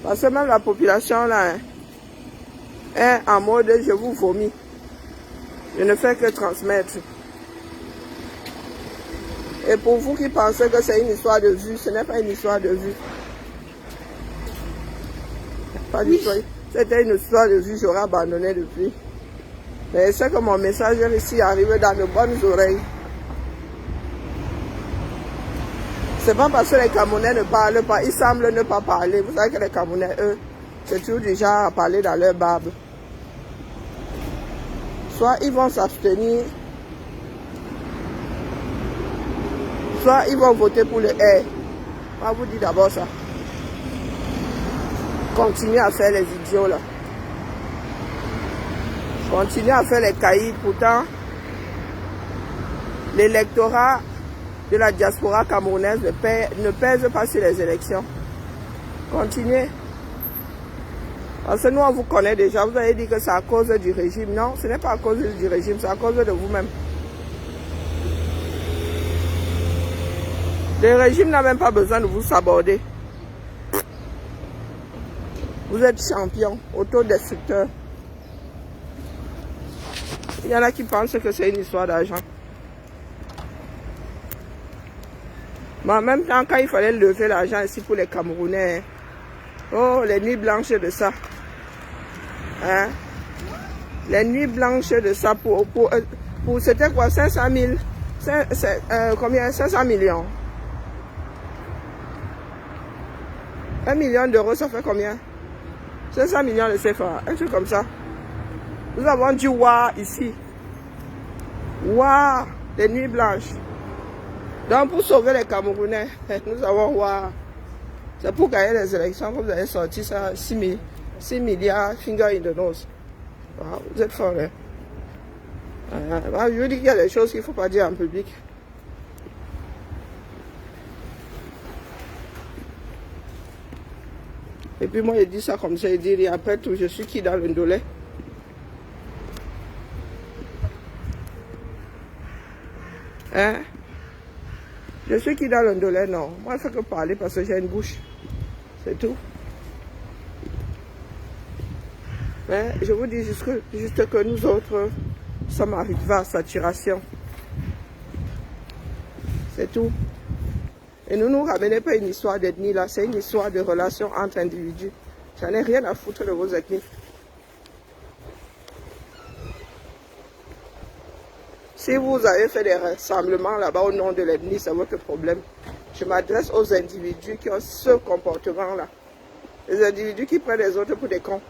A: Parce que même la population là hein, est en mode je vous vomis. Je ne fais que transmettre. Et pour vous qui pensez que c'est une histoire de vue, ce n'est pas une histoire de vue. Pas du tout. C'était une histoire de vue, j'aurais abandonné depuis. Mais c'est que mon message ici arrive dans de bonnes oreilles. C'est pas parce que les Camerounais ne parlent pas, ils semblent ne pas parler. Vous savez que les Camerounais, eux, c'est toujours du genre à parler dans leur barbe. Soit ils vont s'abstenir, soit ils vont voter pour le R. Moi, je vous dis d'abord ça. Continuez à faire les idiots là. Continuez à faire les caïds. Pourtant, l'électorat de la diaspora camerounaise ne pèse pas sur les élections. Continuez. Parce que nous, on vous connaît déjà. Vous avez dit que c'est à cause du régime. Non, ce n'est pas à cause du régime, c'est à cause de vous-même. Le régime n'a même pas besoin de vous saborder. Vous êtes champion, autodestructeur. Il y en a qui pensent que c'est une histoire d'argent. Mais en même temps, quand il fallait lever l'argent ici pour les Camerounais, oh, les nuits blanches de ça. Hein? Les nuits blanches de ça pour c'était quoi, 500 000, combien, 500 millions. 1 million d'euros, ça fait combien? 500 millions de CFA, un truc comme ça. Nous avons dit waouh ici. Waouh, les nuits blanches. Donc pour sauver les Camerounais, nous avons waouh. C'est pour gagner les élections que vous avez sorti ça, 6 milliards, finger in the nose. Wow, vous êtes fort, hein? Je veux dire qu'il y a des choses qu'il ne faut pas dire en public. Et puis moi, il dit ça comme ça, il dit, et après tout, je suis qui dans le Ndolé? Hein? Je suis qui dans le Ndolé? Non. Moi, je fais que parler parce que j'ai une bouche. C'est tout. Mais je vous dis juste que nous autres sommes arrivés à saturation. C'est tout. Et ne nous ramenez pas une histoire d'ethnie là, c'est une histoire de relation entre individus. J'en ai rien à foutre de vos ethnies. Si vous avez fait des rassemblements là-bas au nom de l'ethnie, c'est votre problème. Je m'adresse aux individus qui ont ce comportement-là. Les individus qui prennent les autres pour des cons.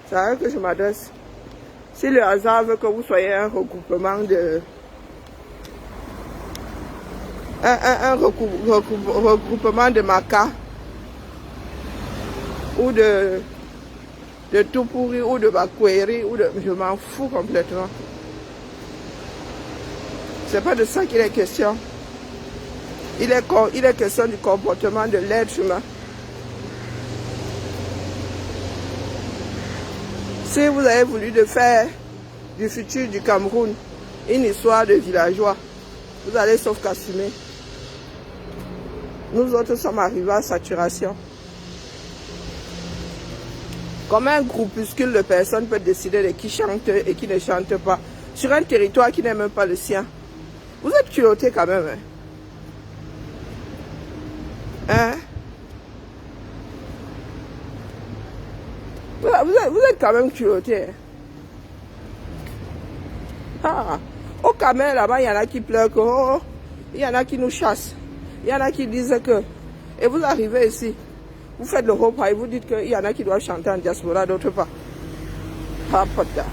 A: C'est à eux que je m'adresse. Si le hasard veut que vous soyez un regroupement de... regroupement de Maka ou de Tupuri ou de Bakweri ou de... Je m'en fous complètement. C'est pas de ça qu'il est question. Il est question du comportement de l'être humain. Si vous avez voulu de faire du futur du Cameroun une histoire de villageois, vous allez sauf qu'assumer. Nous autres sommes arrivés à saturation. Comment un groupuscule de personnes peut décider de qui chante et qui ne chante pas sur un territoire qui n'est même pas le sien? Vous êtes culottés quand même. Hein? Vous êtes quand même culottés. Ah. Au Cameroun, là-bas, il y en a qui pleurent que, oh, il y en a qui nous chassent. Il y en a qui disent que... Et vous arrivez ici, vous faites le repas et vous dites qu'il y en a qui doivent chanter en diaspora, d'autres pas. Ah, putain.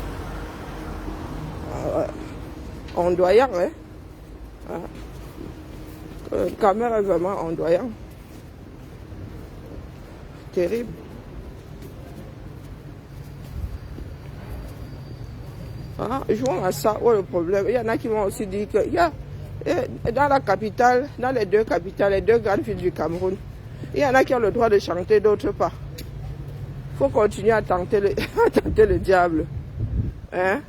A: Ondoyant, hein. Le Cameroun est vraiment ondoyant. Terrible. Ah, jouons à ça, oh, le problème. Il y en a qui m'ont aussi dit que dans la capitale, dans les deux capitales, les deux grandes villes du Cameroun, il y en a qui ont le droit de chanter, d'autres pas. Il faut continuer à tenter le diable. Hein?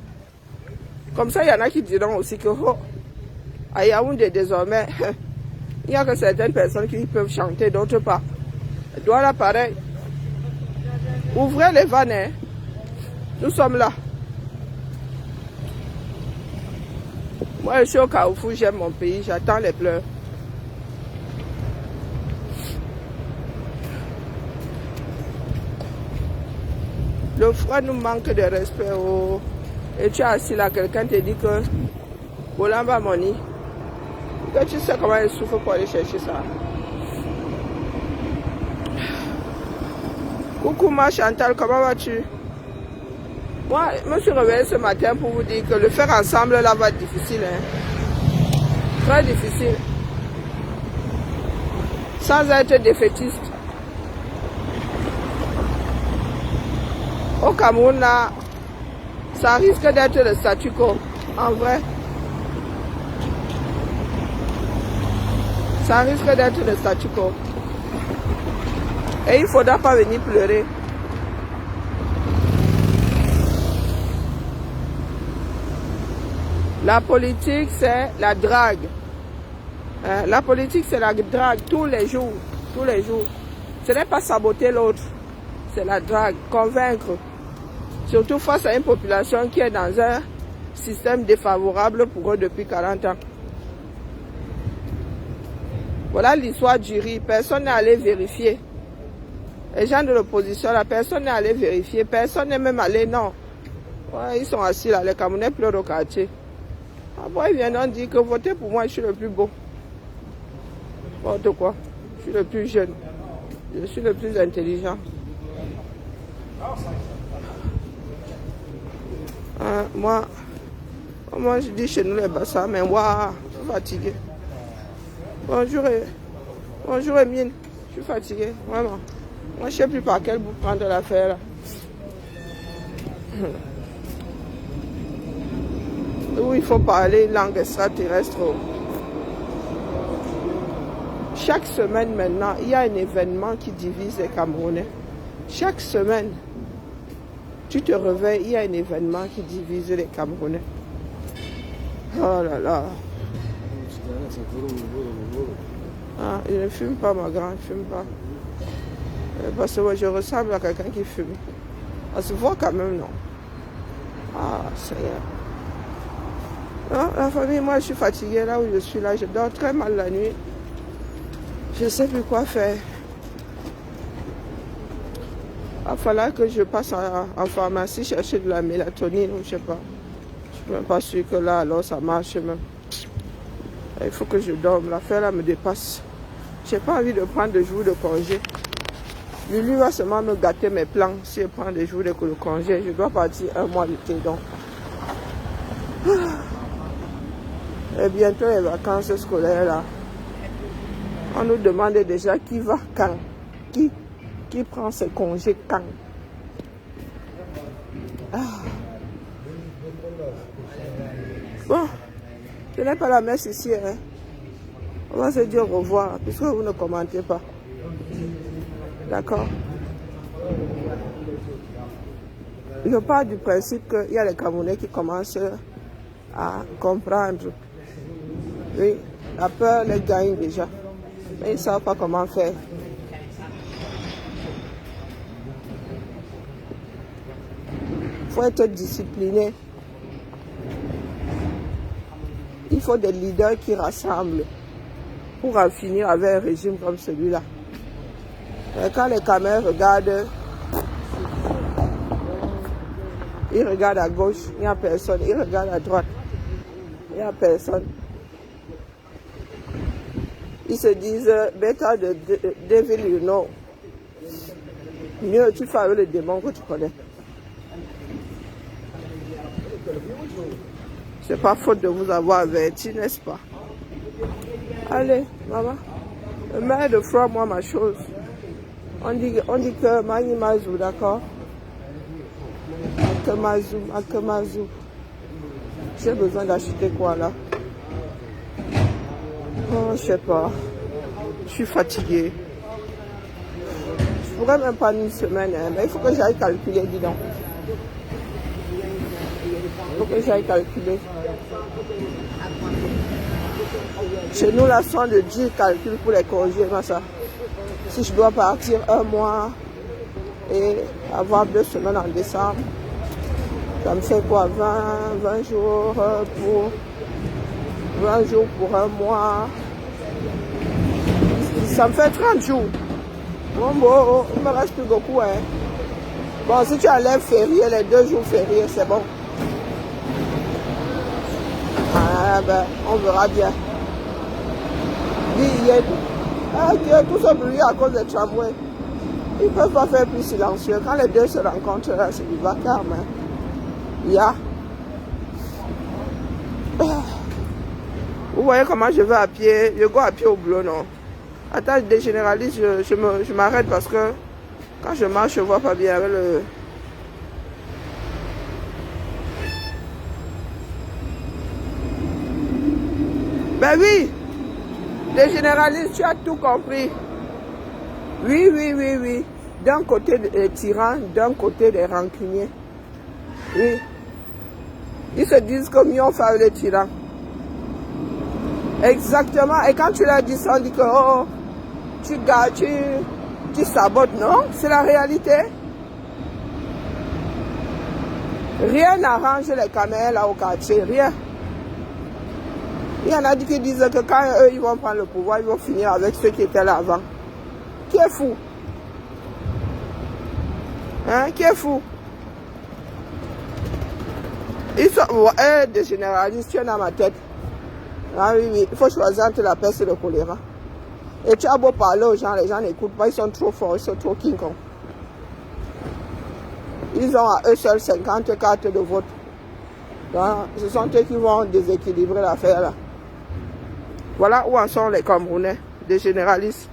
A: Comme ça, il y en a qui diront aussi que oh, à Yaoundé désormais, il n'y a que certaines personnes qui peuvent chanter, d'autres pas. Douala pareil. Ouvrez les vannes, hein? Nous sommes là. Moi, je suis au Carrefour, j'aime mon pays, j'attends les pleurs. Le froid nous manque de respect. Oh. Et tu es assis là, quelqu'un te dit que Bolamba Moni, que tu sais comment il souffre pour aller chercher ça. Coucou ma Chantal, comment vas-tu? Moi, je me suis réveillée ce matin pour vous dire que le faire ensemble là va être difficile. Hein? Très difficile. Sans être défaitiste. Au Cameroun, là, ça risque d'être le statu quo. En vrai. Ça risque d'être le statu quo. Et il ne faudra pas venir pleurer. La politique, c'est la drague. La politique, c'est la drague tous les jours. Tous les jours. Ce n'est pas saboter l'autre. C'est la drague. Convaincre. Surtout face à une population qui est dans un système défavorable pour eux depuis 40 ans. Voilà l'histoire du riz. Personne n'est allé vérifier. Les gens de l'opposition, la personne n'est allé vérifier. Personne n'est même allé, non. Ouais, ils sont assis là. Les Camerounais pleurent au quartier. Après, ils viennent dire que votez pour moi, je suis le plus beau. Vote quoi? Je suis le plus jeune. Je suis le plus intelligent. Moi, je dis chez nous les bassins, mais waouh, je suis fatigué. Bonjour Emile, je suis fatigué, vraiment. Moi, je ne sais plus par quel bout prendre l'affaire là. Où il faut parler langue extraterrestre. Chaque semaine maintenant, il y a un événement qui divise les Camerounais. Chaque semaine, tu te réveilles, il y a un événement qui divise les Camerounais. Oh là là. Ah, il ne fume pas, ma grande, il ne fume pas. Parce que je ressemble à quelqu'un qui fume. Ça se voit quand même, non? Ah, Seigneur. Non, la famille, moi je suis fatiguée là où je suis là. Je dors très mal la nuit. Je ne sais plus quoi faire. Il va falloir que je passe en pharmacie chercher de la mélatonine ou je sais pas. Je ne suis même pas sûre que là, alors ça marche même. Il faut que je dorme. L'affaire là me dépasse. Je n'ai pas envie de prendre des jours de congé. Lulu va seulement me gâter mes plans si je prends des jours de congé. Je dois partir un mois d'été donc. Et bientôt les vacances scolaires là. On nous demande déjà qui va quand. Qui prend ses congés quand. Ah. Bon, je n'ai pas la messe ici. Hein. On va se dire au revoir puisque vous ne commentez pas. D'accord? Je pars du principe qu'il y a les Camerounais qui commencent à comprendre. Oui, la peur les gagne déjà. Mais ils ne savent pas comment faire. Il faut être discipliné. Il faut des leaders qui rassemblent pour en finir avec un régime comme celui-là. Et quand les caméras regardent, ils regardent à gauche, il n'y a personne. Ils regardent à droite, il n'y a personne. Ils se disent, better the devil you know. Mieux tu fais avec le démon que tu connais. C'est pas faute de vous avoir averti, n'est-ce pas? Allez, maman, mets de froid moi ma chose. On dit que Mani Mazou, d'accord? Akemazou. J'ai besoin d'acheter quoi là? Oh, je sais pas. Je suis fatiguée. Je pourrais même pas une semaine, hein, mais il faut que j'aille calculer, dis donc. Il faut que j'aille calculer. Chez nous, la soin de Dieu calcule pour les congés, ça. Si je dois partir un mois et avoir 2 semaines en décembre, ça me fait quoi? 20 jours pour 20 jours pour un mois. Ça me fait 30 jours. Bon, il me reste plus beaucoup. Hein. Bon, si tu enlèves férié, les 2 jours fériés, c'est bon. Ah ben, on verra bien. Tout ce bruit à cause des tramways. Ils ne peuvent pas faire plus silencieux. Quand les deux se rencontrent, là, c'est du vacarme. Hein. Yeah. Vous voyez comment je vais à pied? Je go à pied au boulot, non? Attends, je dégénéralise, je m'arrête parce que quand je marche, je ne vois pas bien avec le... Ben oui, dégénéralise, tu as tout compris. Oui. D'un côté des tyrans, d'un côté des rancuniers. Oui. Ils se disent que mieux on fait avec les tyrans. Exactement. Et quand tu leur dis ça, on dit que oh, tu gâtes, tu sabotes. Non, c'est la réalité. Rien n'arrange les camels là au quartier, rien. Il y en a qui disent que quand eux ils vont prendre le pouvoir, ils vont finir avec ceux qui étaient là avant. Qui est fou? Hein? Qui est fou? Ils sont des généralistes, tu es dans ma tête. Ah oui, il faut choisir entre la peste et le choléra. Et tu as beau parler aux gens, les gens n'écoutent pas, ils sont trop forts, ils sont trop King Kong. Ils ont à eux seuls 50 cartes de vote. Donc, ce sont eux qui vont déséquilibrer l'affaire là. Voilà où en sont les Camerounais, des généralistes.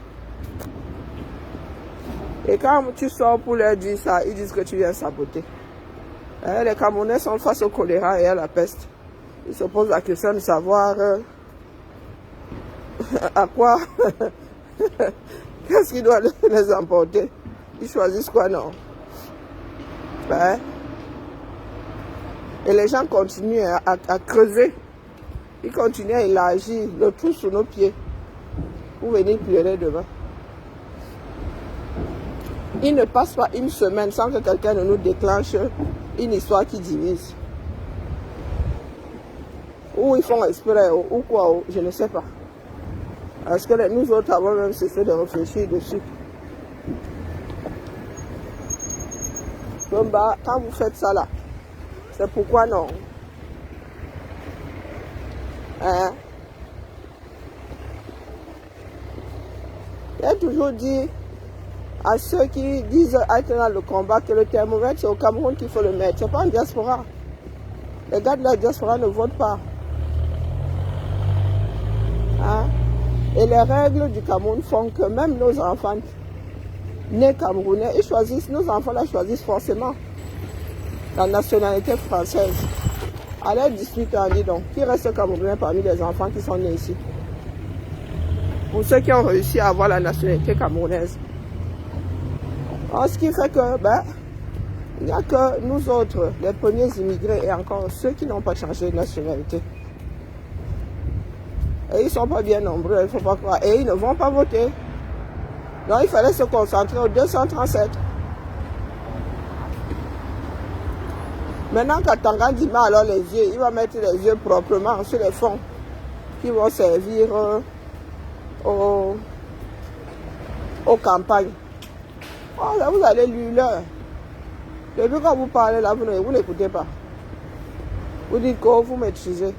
A: Et quand tu sors pour leur dire ça, ils disent que tu viens saboter. Les Camerounais sont face au choléra et à la peste. Ils se posent la question de savoir à quoi Qu'est-ce qui doit les emporter? Ils choisissent quoi, non? Ouais. Et les gens continuent à creuser. Ils continuent à élargir le trou sous nos pieds pour venir pleurer demain. Il ne passe pas une semaine sans que quelqu'un ne nous déclenche une histoire qui divise. Ou ils font exprès, ou quoi, je ne sais pas. Parce que nous autres avons même cessé de réfléchir dessus. Donc, bah, quand vous faites ça là, c'est pourquoi non? Hein? J'ai toujours dit à ceux qui disent être dans le combat que le thermomètre c'est au Cameroun qu'il faut le mettre. C'est pas en diaspora. Les gars de la diaspora ne votent pas. Hein? Et les règles du Cameroun font que même nos enfants nés camerounais, ils choisissent, nos enfants là choisissent forcément la nationalité française. Allez discuter en dit donc, qui reste camerounais parmi les enfants qui sont nés ici? Pour ceux qui ont réussi à avoir la nationalité camerounaise. Alors, ce qui fait que, ben, il n'y a que nous autres, les premiers immigrés et encore ceux qui n'ont pas changé de nationalité. Et ils ne sont pas bien nombreux, il ne faut pas croire. Et ils ne vont pas voter. Donc il fallait se concentrer au 237. Maintenant, quand Tangan dit alors les yeux, il va mettre les yeux proprement sur les fonds qui vont servir aux campagnes. Oh, là, vous allez lire l'heure. Depuis quand vous parlez là, vous n'écoutez pas. Vous dites que vous maîtrisez.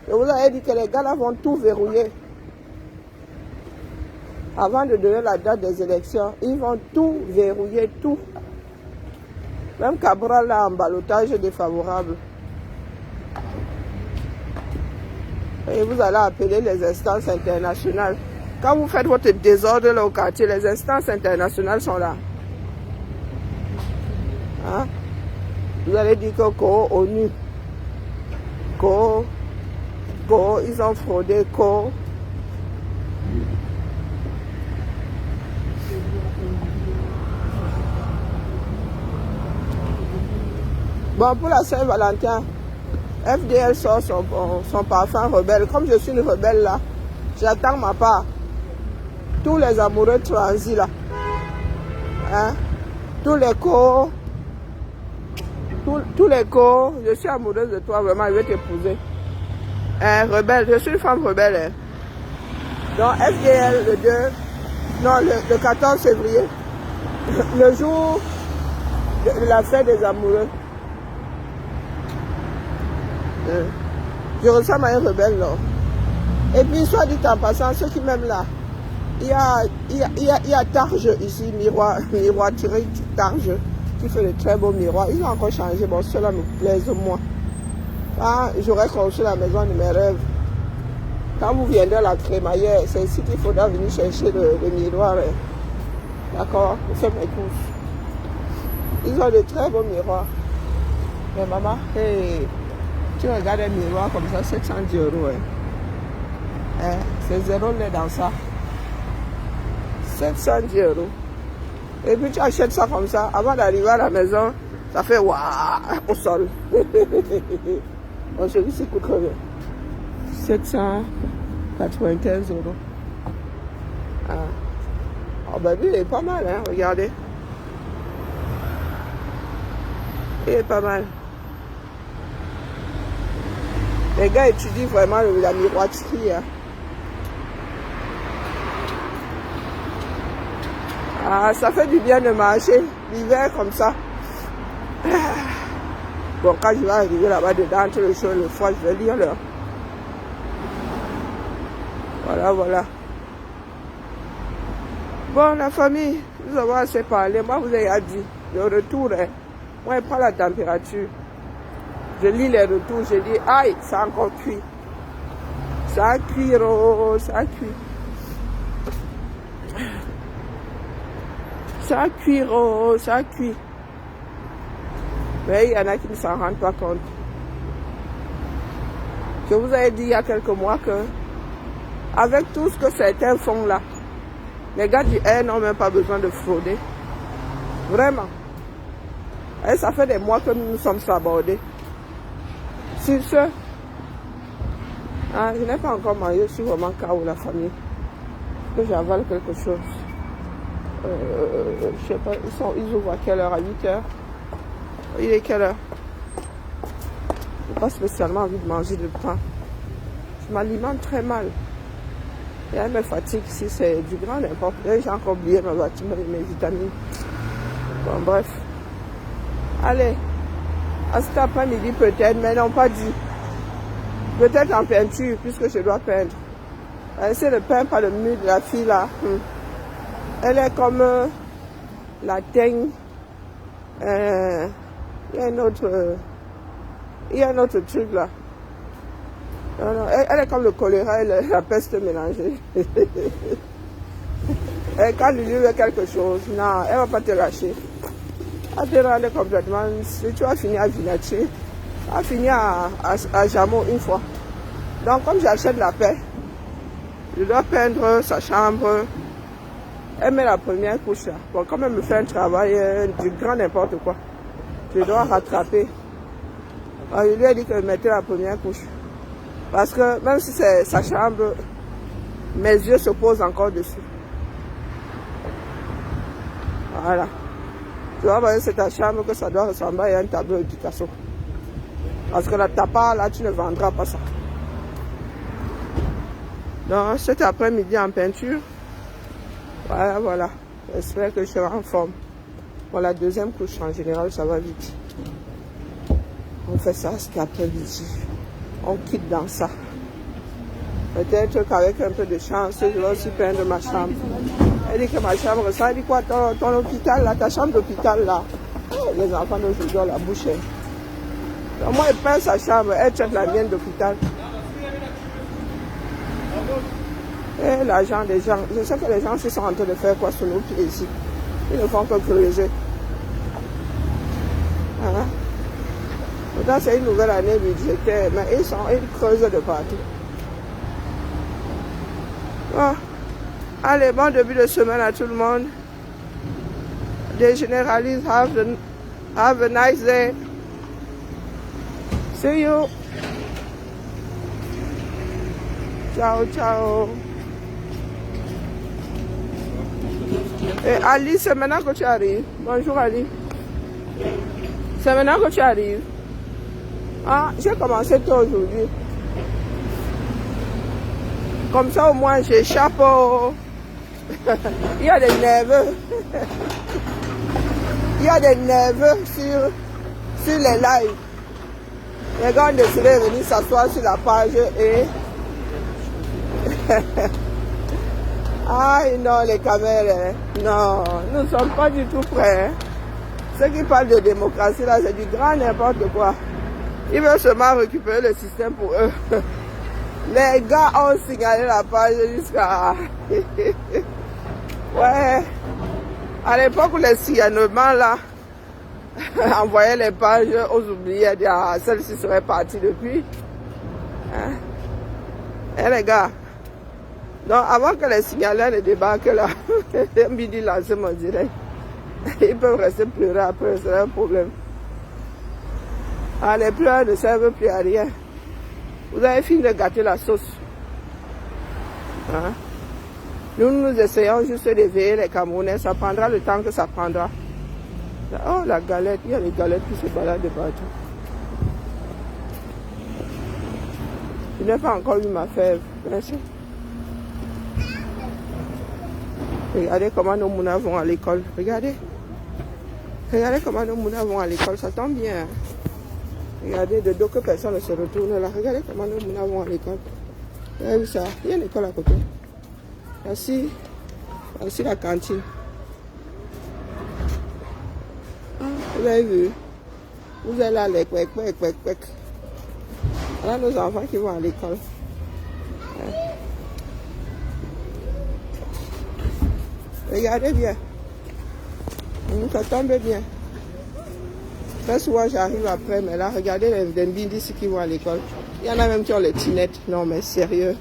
A: Et vous avez dit que les gars là vont tout verrouiller. Avant de donner la date des élections, ils vont tout verrouiller, tout. Même Cabral là en ballottage défavorable. Et vous allez appeler les instances internationales. Quand vous faites votre désordre là au quartier, les instances internationales sont là. Hein? Vous allez dire que ONU, ils ont fraudé, Bon, pour la Saint-Valentin, FDL sort son parfum rebelle. Comme je suis une rebelle là, j'attends ma part. Tous les amoureux transis là, hein? Tous les je suis amoureuse de toi, vraiment, je vais t'épouser. Hein, rebelle, je suis une femme rebelle. Hein. Donc FDL le 14 février, le jour de la fête des amoureux. Je ressemble à un rebelle, non? Et puis, soit dit en passant, ceux qui m'aiment là, il y a Targe ici, miroiterie Targe, qui fait de très beaux miroirs. Ils ont encore changé, bon, ceux-là me plaisent moins. Quand j'aurais construit la maison de mes rêves, quand vous viendrez à la crémaillère, c'est ici qu'il faudra venir chercher le miroir. Hein. D'accord? Vous faites mes courses. Ils ont de très beaux miroirs. Mais maman, hey, tu regardes un miroir comme ça, 710 €. Hein. Hein? C'est 0 lait dans ça. 710 €. Et puis tu achètes ça comme ça, avant d'arriver à la maison, ça fait waouh au sol. Bon, celui-ci coûte combien? 795 €. Ah. Oh ben lui, il est pas mal, hein, regardez. Il est pas mal. Les gars étudient vraiment la miroiterie. Hein. Ah, ça fait du bien de marcher l'hiver comme ça. Bon, quand je vais arriver là-bas dedans, entre le chaud et le froid, je vais lire l'heure. Voilà, voilà. Bon, la famille, nous avons assez parlé. Moi, vous avez dit, le retour, hein. Moi, je prends la température. Je lis les retours, je dis, aïe, ça a encore cuit. Ça a cuit, oh, ça a cuit. Ça a cuit, oh, ça a cuit. Mais il y en a qui ne s'en rendent pas compte. Je vous avais dit il y a quelques mois que, avec tout ce que certains font là, Les gars du R n'ont même pas besoin de frauder. Vraiment. Et ça fait des mois que nous nous sommes sabordés. Sur ce, je n'ai pas encore mangé, je suis vraiment KO la famille. Que j'avale quelque chose. Je sais pas, ils ouvrent à quelle heure? À 8h. Il est quelle heure? Je n'ai pas spécialement envie de manger de pain. Je m'alimente très mal. Et elle me fatigue si c'est du grand n'importe. J'ai encore oublié mes vitamines. Bon, bref. Allez. À cet après-midi peut-être, mais non pas du. Peut-être en peinture, puisque je dois peindre. C'est le pain par le mur de la fille là. Elle est comme la teigne. Il y a un autre truc là. Non, elle est comme le choléra et la peste mélangée. Et quand il lui veut quelque chose, non, elle ne va pas te lâcher. Elle te rendre complètement. Si tu vas finir à Vinatier, tu vas finir à Jameau une fois. Donc comme j'achète la paix, je dois peindre sa chambre. Elle met la première couche là. Bon, comme elle me fait un travail du grand n'importe quoi, je dois rattraper. Alors, je lui ai dit qu'elle mettait la première couche. Parce que même si c'est sa chambre, mes yeux se posent encore dessus. Voilà. Tu vas voir, c'est ta chambre que ça doit ressembler à un tableau de Picasso. Parce que la tapa, là, tu ne vendras pas ça. Donc, cet après-midi en peinture, voilà. J'espère que je serai en forme. Pour la deuxième couche, en général, ça va vite. On fait ça cet après-midi. On quitte dans ça. Peut-être qu'avec un peu de chance, je vais aussi peindre ma chambre. Elle dit que ma chambre, ça dit quoi, ton hôpital là, ta chambre d'hôpital là. Les enfants d'aujourd'hui ont la bouche. Donc moi, elle peint sa chambre, elle traite la mienne d'hôpital. Et l'argent des gens, je sais que les gens sont en train de faire quoi sur nos pieds ici. Ils ne font que creuser. Pourtant, c'est une nouvelle année budgétaire, mais ils creusent de partout. Bon. Allez, bon début de semaine à tout le monde. Des généralistes, have a nice day. See you. Ciao, ciao. Et Ali, c'est maintenant que tu arrives. Bonjour Ali. C'est maintenant que tu arrives. J'ai commencé tôt aujourd'hui. Comme ça, au moins, j'échappe. Il y a des nerveux. Il y a des nerveux sur les lives. Les gars ont décidé de venir s'asseoir sur la page et... non, les caméras. Non, nous ne sommes pas du tout prêts. Ceux qui parlent de démocratie, là, c'est du grand n'importe quoi. Ils veulent seulement récupérer le système pour eux. Les gars ont signalé la page jusqu'à... Ouais. À l'époque où les signalements, là, envoyaient les pages aux oubliés, celle-ci serait partie depuis. Les gars. Donc, avant que les signaleurs ne débarquent là, midi lancer mon direct. Ils peuvent rester pleurer après, c'est un problème. Les pleurs ne servent plus à rien. Vous avez fini de gâter la sauce. Nous essayons juste d'éveiller les Camerounais. Ça prendra le temps que ça prendra. Oh, la galette. Il y a les galettes qui se baladent de partout. Je n'ai pas encore eu ma fève. Merci. Regardez comment nos mounas vont à l'école. Regardez. Regardez comment nos mounas vont à l'école. Ça tombe bien. Regardez, de dos que personne ne se retourne là. Regardez comment nos mounas vont à l'école. Vous avez vu ça? Il y a une école à côté. Voici la cantine. Vous avez vu? Vous avez là les kwek. Voilà nos enfants qui vont à l'école. Regardez bien. Ça tombe bien. Très souvent j'arrive après, mais là, regardez les Mbindi ici qui vont à l'école. Il y en a même qui ont les tinettes. Non, mais sérieux.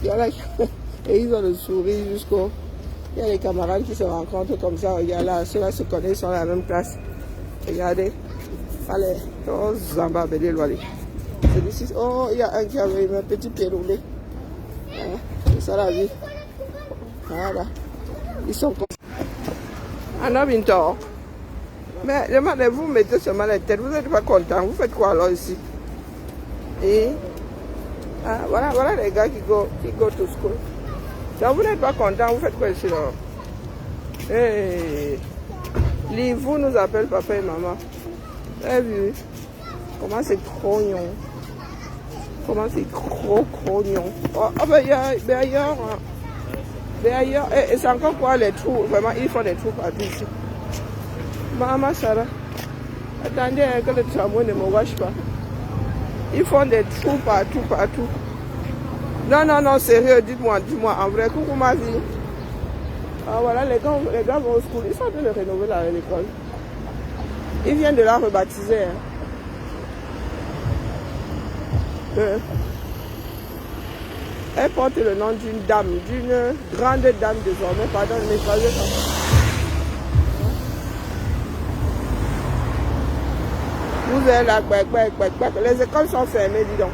A: Il y en a qui... Et ils ont le sourire jusqu'au... Il y a les camarades qui se rencontrent comme ça. Regarde là, ceux-là se connaissent, ils sont dans la même classe. Regardez. Allez, oh, Zamba, Bédé, Loalé. Oh, il y a un qui avait un petit pied roulé. Hein, c'est ça la vie. Voilà. Ils sont comme ça. Un homme tort. Mais demandez-vous, mettez seulement la tête. Vous n'êtes pas content. Vous faites quoi alors ici? Et voilà les gars qui go to school. Donc vous n'êtes pas content. Vous faites quoi ici là? Hey. Vous nous appelle papa et maman. Vous avez vu? Comment c'est crognon. Comment c'est crognon. Oh, ben ailleurs. Et c'est encore quoi les trous? Vraiment, ils font des trous partout ici. Maman Sarah. Attendez que le tramway ne me wash pas. Ils font des trous partout. Non, sérieux, dites-moi, en vrai, coucou ma vie. Ah voilà, les gars vont au school. Ils sont en train de rénover l'école. Ils viennent de la rebaptiser. Elle porte le nom d'une dame, d'une grande dame désormais, pardon, mais pas le temps. Vous êtes là, les écoles sont fermées, dis donc.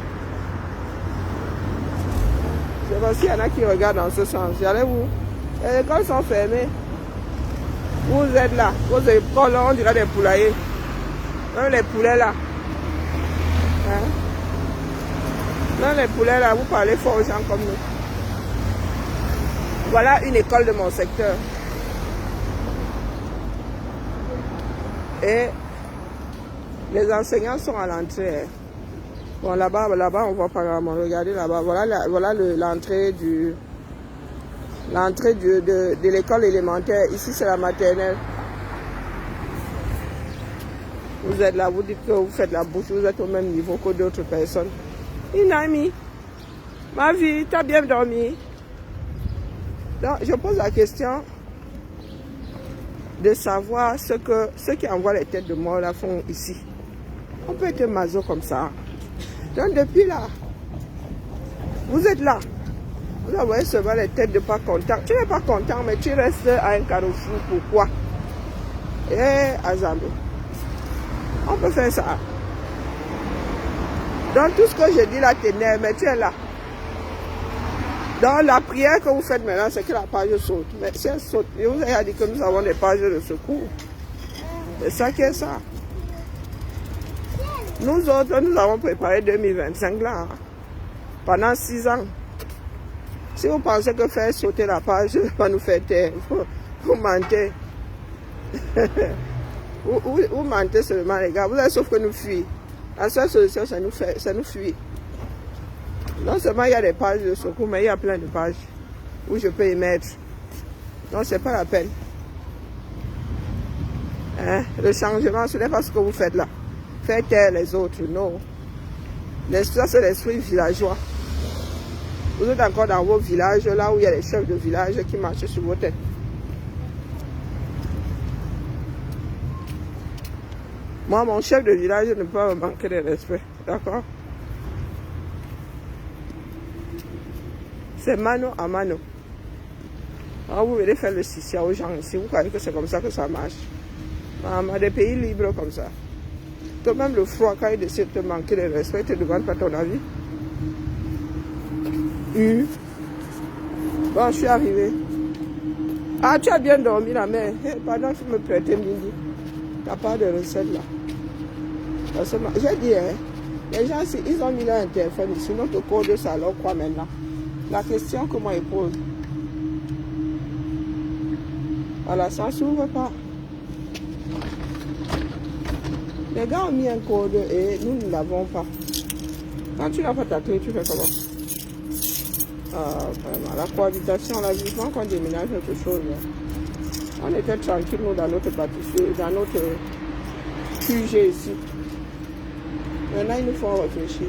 A: C'est parce qu'il y en a qui regardent dans ce sens. Regardez-vous, les écoles sont fermées. Vous êtes là, vos écoles, on dirait des poulaillers. Non, les poulets là. Hein? Non, les poulets là, vous parlez fort aux gens comme nous. Voilà une école de mon secteur. Et les enseignants sont à l'entrée. Bon, là-bas, on voit pas vraiment. Regardez là-bas. Voilà l'entrée de l'école élémentaire. Ici, c'est la maternelle. Vous êtes là, vous dites que vous faites la bouche, vous êtes au même niveau que d'autres personnes. Inami, ma vie, t'as bien dormi? Donc, je pose la question de savoir ce que ceux qui envoient les têtes de mort là font ici. On peut être maso comme ça. Donc depuis là, vous êtes là. Vous envoyez seulement les têtes de pas content. Tu n'es pas content, mais tu restes à un carrefour. Pourquoi? Azambe. On peut faire ça. Donc tout ce que je dis là t'énerve, mais tu es là. Donc la prière que vous faites maintenant, c'est que la page saute. Mais si elle saute, je vous ai dit que nous avons des pages de secours. C'est ça qui est ça. Nous autres, nous avons préparé 2025 là, hein, pendant 6 ans. Si vous pensez que faire sauter la page va nous faire taire, vous mentez. vous mentez seulement les gars, vous avez sauf que nous fuir. La seule solution, c'est nous fuir. Non seulement il y a des pages de secours, mais il y a plein de pages où je peux y mettre. Donc c'est pas la peine. Hein? Le changement, ce n'est pas ce que vous faites là. Faire taire les autres, non. Ça, c'est l'esprit villageois. Vous êtes encore dans vos villages, là où il y a les chefs de village qui marchent sur vos têtes. Moi, mon chef de village ne peut pas me manquer de respect. D'accord? C'est mano à mano. Alors vous venez faire le sissia aux gens ici. Vous croyez que c'est comme ça que ça marche? Des pays libres comme ça. Toi-même le froid, quand il décide de te manquer de respect, tu ne te demandes pas ton avis. Bon, je suis arrivé. Ah, tu as bien dormi la mère. Pardon, tu me prêtais midi. Tu n'as pas de recette là. J'ai dit, hein, les gens, ils ont mis leur téléphone ici. Notre code, ça alors quoi maintenant? La question que moi, ils posent. Voilà, ça ne s'ouvre pas. Les gars ont mis un code et nous ne l'avons pas. Quand tu n'as pas ta clé, tu fais comment? Vraiment, la cohabitation, là, vivement qu'on déménage autre chose. Là. On était tranquille, nous, dans notre pâtisserie, dans notre QG ici. Maintenant, il nous faut réfléchir.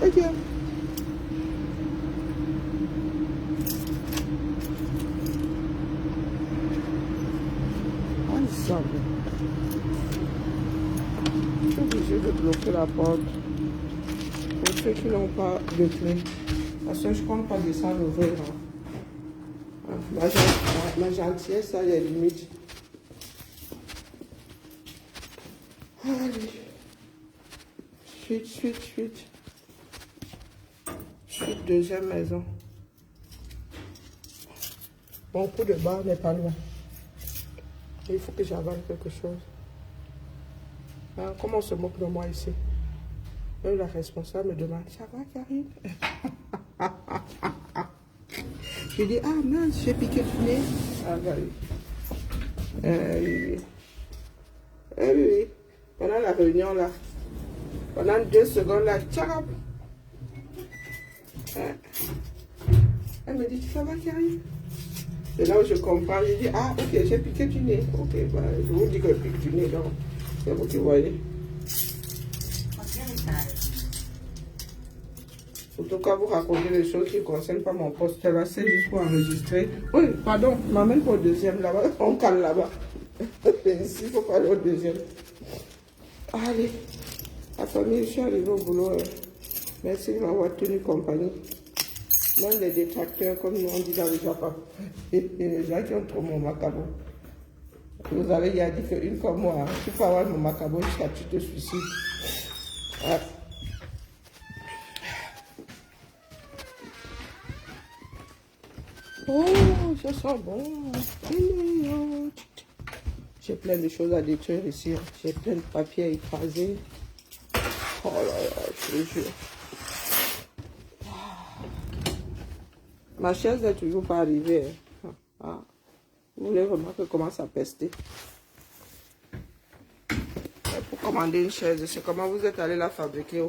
A: Ok. Ensemble. Je suis obligé de bloquer la porte pour ceux qui n'ont pas de clé. Parce que je compte pas descendre ouvrir. Ma gentillesse, ça, il y a limite. Allez. Suite. Suite, deuxième maison. Mon coup de barre n'est pas loin. Il faut que j'avale quelque chose. Hein, comment on se moque de moi ici? Même la responsable me demande, ça va Karine? Je dis, ah mince, j'ai piqué le nez. Ah bah oui. Oui. Oui. Pendant la réunion là, pendant 2 secondes là, tchap. Elle me dit, ça va Karine? C'est là où je comprends, je dis, ah ok, j'ai piqué du nez. Ok, bah, je vous dis que je pique du nez, donc c'est vous qui voyez. Surtout quand vous racontez des choses qui ne concernent pas mon poste, là, c'est juste pour enregistrer. Oui, pardon, m'amène pour le deuxième là-bas, on calme là-bas. Ici, il faut pas aller au deuxième. Allez, la famille, je suis arrivée au boulot. Merci de m'avoir tenu compagnie. Même les détracteurs, comme nous on dit dans le Japon, les gens qui ont trop mon macabre. Vous avez dit qu'une comme moi, tu peux avoir mon macabre jusqu'à tu te suicides. Ah. Oh, ça sent bon. J'ai plein de choses à détruire ici. J'ai plein de papiers à écraser. Oh là là, je te jure. Ma chaise n'est toujours pas arrivée. Ah. Vous voulez remarquer comment ça pestait. Pour commander une chaise, c'est comment vous êtes allé la fabriquer.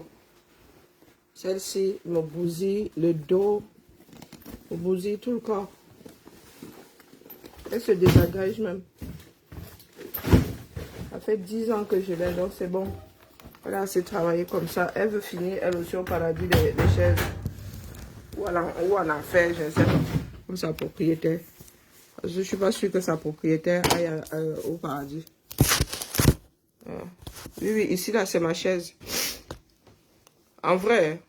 A: Celle-ci me bousille le dos, me bousille tout le corps. Elle se désagrège même. Ça fait 10 ans que je l'ai, donc c'est bon. Elle a assez travaillé comme ça. Elle veut finir, elle aussi, au paradis des chaises. Ou en enfer, je ne sais pas. Comme sa propriétaire. Je ne suis pas sûre que sa propriétaire aille au paradis. Oui, ici, là, c'est ma chaise. En vrai,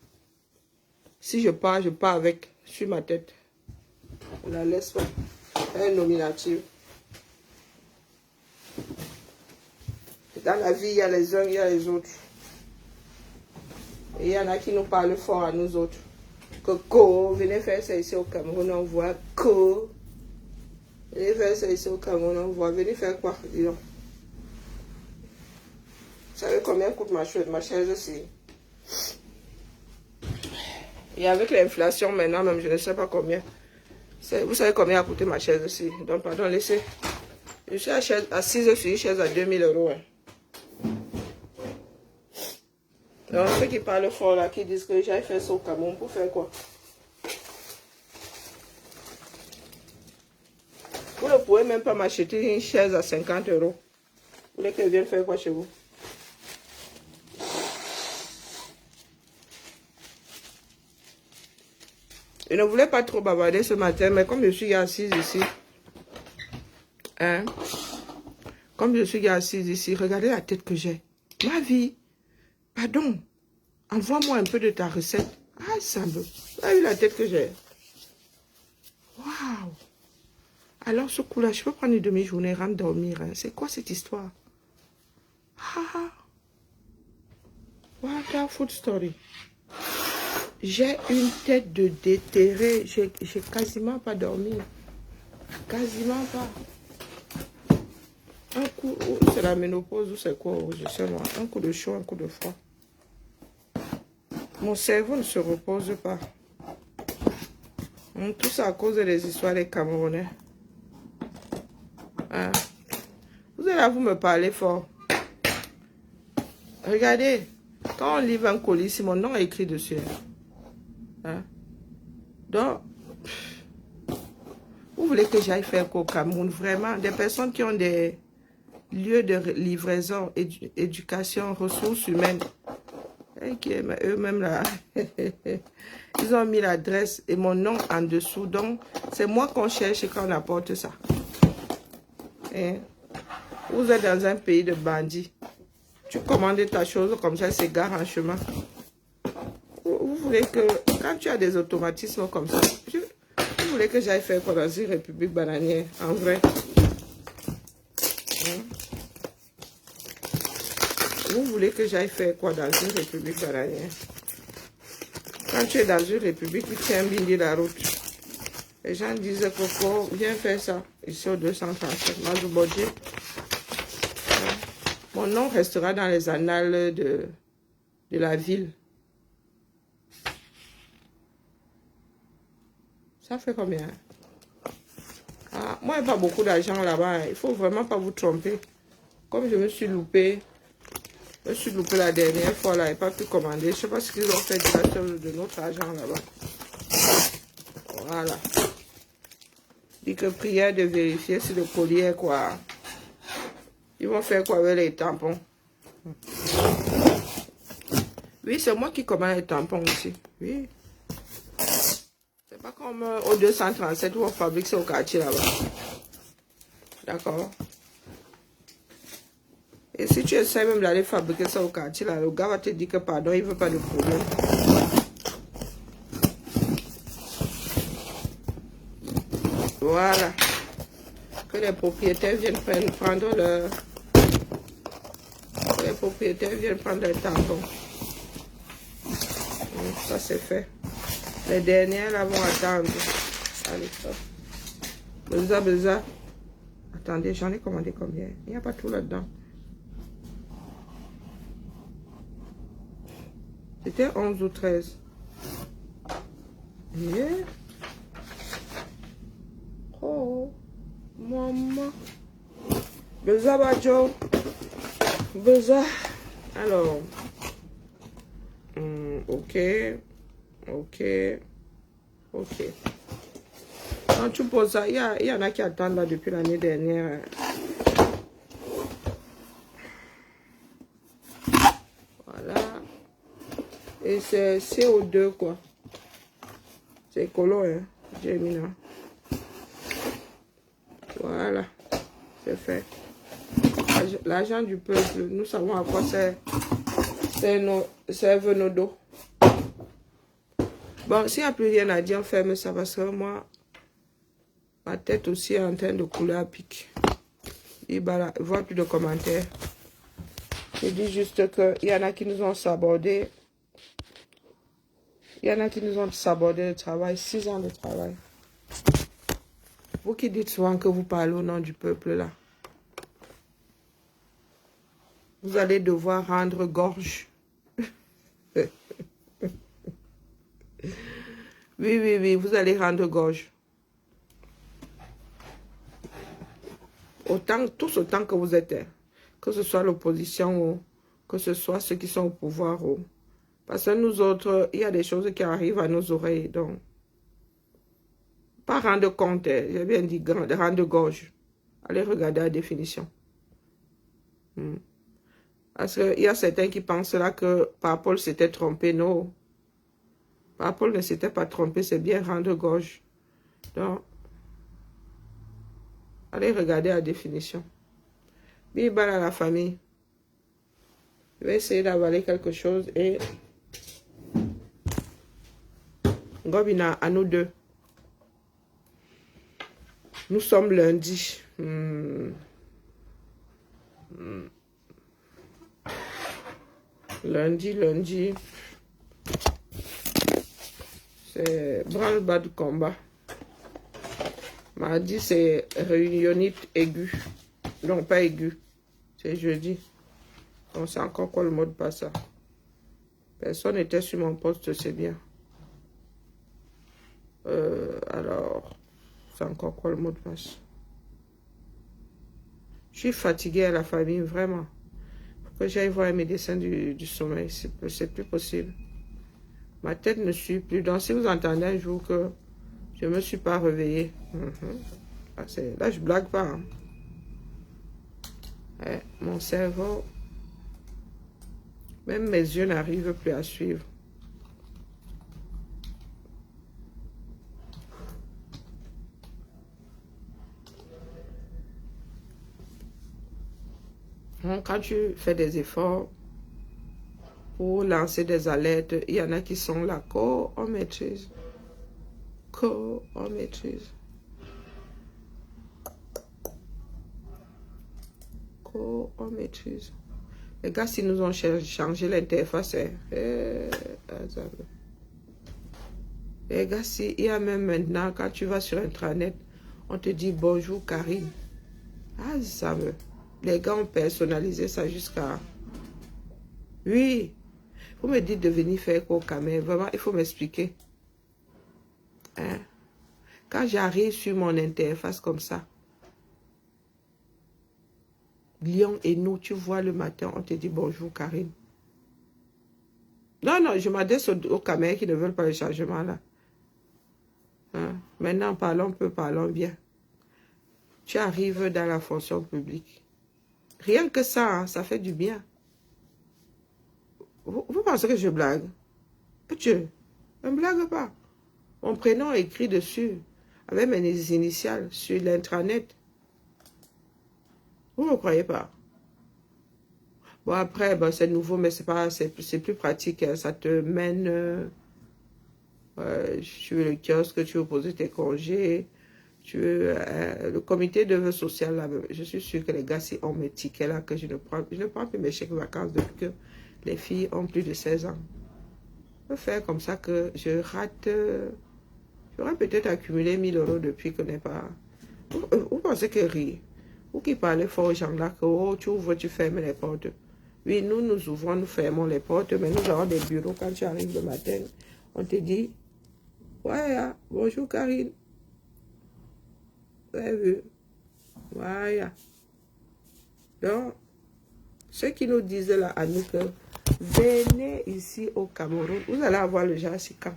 A: si je pars avec sur ma tête. Je la laisse pas. Elle est nominative. Dans la vie, il y a les uns, il y a les autres. Et il y en a qui nous parlent fort à nous autres. Que venez faire ça ici au Cameroun, on voit. Venez faire ça ici au Cameroun, on voit. Venez faire quoi, dis donc. Vous savez combien coûte ma chaise aussi? Et avec l'inflation maintenant, même je ne sais pas combien. Vous savez combien a coûté ma chaise aussi? Donc pardon, laissez. Je suis assise sur une chaise à 2000 €. Hein. Donc ceux qui parlent fort là, qui disent que j'aille faire ça au Cameroun, pour faire quoi? Vous ne pouvez même pas m'acheter une chaise à 50 €. Vous voulez que je vienne faire quoi chez vous? Je ne voulais pas trop bavarder ce matin, mais comme je suis assise ici, hein, comme je suis assise ici, regardez la tête que j'ai. Ma vie, pardon, envoie-moi un peu de ta recette. Ah, ça me... Vous avez vu la tête que j'ai? Waouh! Alors, ce coup-là, je peux prendre une demi-journée, rentrer dormir. Hein. C'est quoi cette histoire? Ah! What a food story. J'ai une tête de déterré. J'ai quasiment pas dormi. Quasiment pas. Un coup, c'est la ménopause ou c'est quoi? Je sais moi. Un coup de chaud, un coup de froid. Mon cerveau ne se repose pas. Tout ça à cause des histoires des Camerounais. Hein? Vous allez vous me parler fort. Regardez. Quand on livre un colis, si mon nom est écrit dessus. Hein? Donc, vous voulez que j'aille faire quoi au Cameroun? Vraiment, des personnes qui ont des lieux de livraison, éducation, ressources humaines. Et qui eux-mêmes là, ils ont mis l'adresse et mon nom en dessous. Donc, c'est moi qu'on cherche quand on apporte ça. Hein? Vous êtes dans un pays de bandits. Tu commandes ta chose comme ça, c'est gare en chemin. Vous vous voulez que, quand tu as des automatismes comme ça, vous voulez que j'aille faire quoi dans une république bananière, en vrai? Hein? Vous voulez que j'aille faire quoi dans une république bananière? Quand tu es dans une république, tu tiens bien la route. Les gens disent, Coco, viens faire ça. Ici au 237, Mazoubodji. Mon nom restera dans les annales de la ville. Ça fait combien? Ah, moi, il n'y a pas beaucoup d'argent là-bas. Il ne faut vraiment pas vous tromper. Comme je me suis loupé la dernière fois, là, et pas pu commander. Je ne sais pas ce qu'ils ont fait de notre argent là-bas. Voilà. Dit que prière de vérifier si le collier est quoi. Ils vont faire quoi avec les tampons? Oui, c'est moi qui commande les tampons aussi. Oui. C'est pas comme au 237 où on fabrique ça au quartier là-bas. D'accord? Et si tu essaies même d'aller fabriquer ça au quartier, là, le gars va te dire que pardon, il veut pas de problème. Voilà. Que les propriétaires viennent prendre leur... Que les propriétaires viennent prendre les tampons. Ça c'est fait. Les dernières là vont attendre. Allez, stop. Beza. Attendez, j'en ai commandé combien? Il n'y a pas tout là-dedans. C'était 11 ou 13. Yeah. Oh, maman. Beza Bajo. Beza. Alors. Ok. Quand tu poses ça, il y en a qui attendent là depuis l'année dernière. Voilà. Et c'est CO2 quoi. C'est écolo, hein. Gemina. Voilà. C'est fait. L'argent du peuple, nous savons à quoi servent nos dos. Bon, s'il n'y a plus rien à dire, on ferme ça parce que moi, ma tête aussi est en train de couler à pic. Et voilà, je vois plus de commentaires. Je dis juste qu'il y en a qui nous ont sabordé. Il y en a qui nous ont sabordé le travail, 6 ans de travail. Vous qui dites souvent que vous parlez au nom du peuple là. Vous allez devoir rendre gorge. Oui, vous allez rendre gorge. Tous autant que vous êtes, que ce soit l'opposition ou que ce soit ceux qui sont au pouvoir. Parce que nous autres, il y a des choses qui arrivent à nos oreilles. Donc, pas rendre compte, j'ai bien dit rendre gorge. Allez regarder la définition. Parce qu'il y a certains qui pensent là que Paul s'était trompé. Non. Paul ne s'était pas trompé, c'est bien rendre gorge. Donc, allez regarder la définition. Bibal à la famille. Je vais essayer d'avaler quelque chose et Gobina à nous deux. Nous sommes lundi. Lundi. C'est branle-bas de combat. Mardi, c'est réunionnite aiguë. Non, pas aiguë. C'est jeudi. Donc, c'est encore quoi le mot de passe? Personne n'était sur mon poste, c'est bien. Alors, c'est encore quoi le mot de passe? Je suis fatiguée à la famille, vraiment. Faut que j'aille voir un médecin du sommeil. C'est plus possible. Ma tête ne suit plus. Donc, si vous entendez un jour que je ne me suis pas réveillée, là, je blague pas. Hein. Mon cerveau, même mes yeux n'arrivent plus à suivre. Quand tu fais des efforts pour lancer des alertes. Il y en a qui sont là. On maîtrise. On maîtrise. On maîtrise. Les gars, s'ils nous ont changé l'interface, les gars, il y a même maintenant, quand tu vas sur Intranet, on te dit bonjour Karine. Ah, ça veut. Les gars ont personnalisé ça jusqu'à... Oui. Vous me dites de venir faire coca, mais vraiment, il faut m'expliquer. Hein? Quand j'arrive sur mon interface comme ça, Lyon et nous, tu vois le matin, on te dit bonjour Karine. Non, non, je m'adresse aux caméras qui ne veulent pas le changement là. Hein? Maintenant, parlons peu, parlons bien. Tu arrives dans la fonction publique. Rien que ça, hein, ça fait du bien. Vous pensez que je blague? Dieu, je ne blague pas. Mon prénom est écrit dessus, avec mes initiales, sur l'intranet. Vous ne me croyez pas? Bon, après, ben, c'est nouveau, mais c'est plus pratique. Hein. Ça te mène tu veux le kiosque, tu veux poser tes congés, tu veux le comité de vœux social. Là, je suis sûre que les gars, si on mes tickets là, que je ne prends plus mes chèques vacances depuis que les filles ont plus de 16 ans. Je peux faire comme ça que je rate. J'aurais peut-être accumulé 1000 € depuis que n'est pas. Vous pensez que rire? Vous qui parlez fort aux gens là, que oh, tu ouvres, tu fermes les portes. Oui, nous ouvrons, nous fermons les portes, mais nous avons des bureaux. Quand tu arrives le matin, on te dit, ouais, bonjour Karine. Vous avez vu? Voilà. Donc, ceux qui nous disent là à nous que venez ici au Cameroun, vous allez avoir le genre SICAM.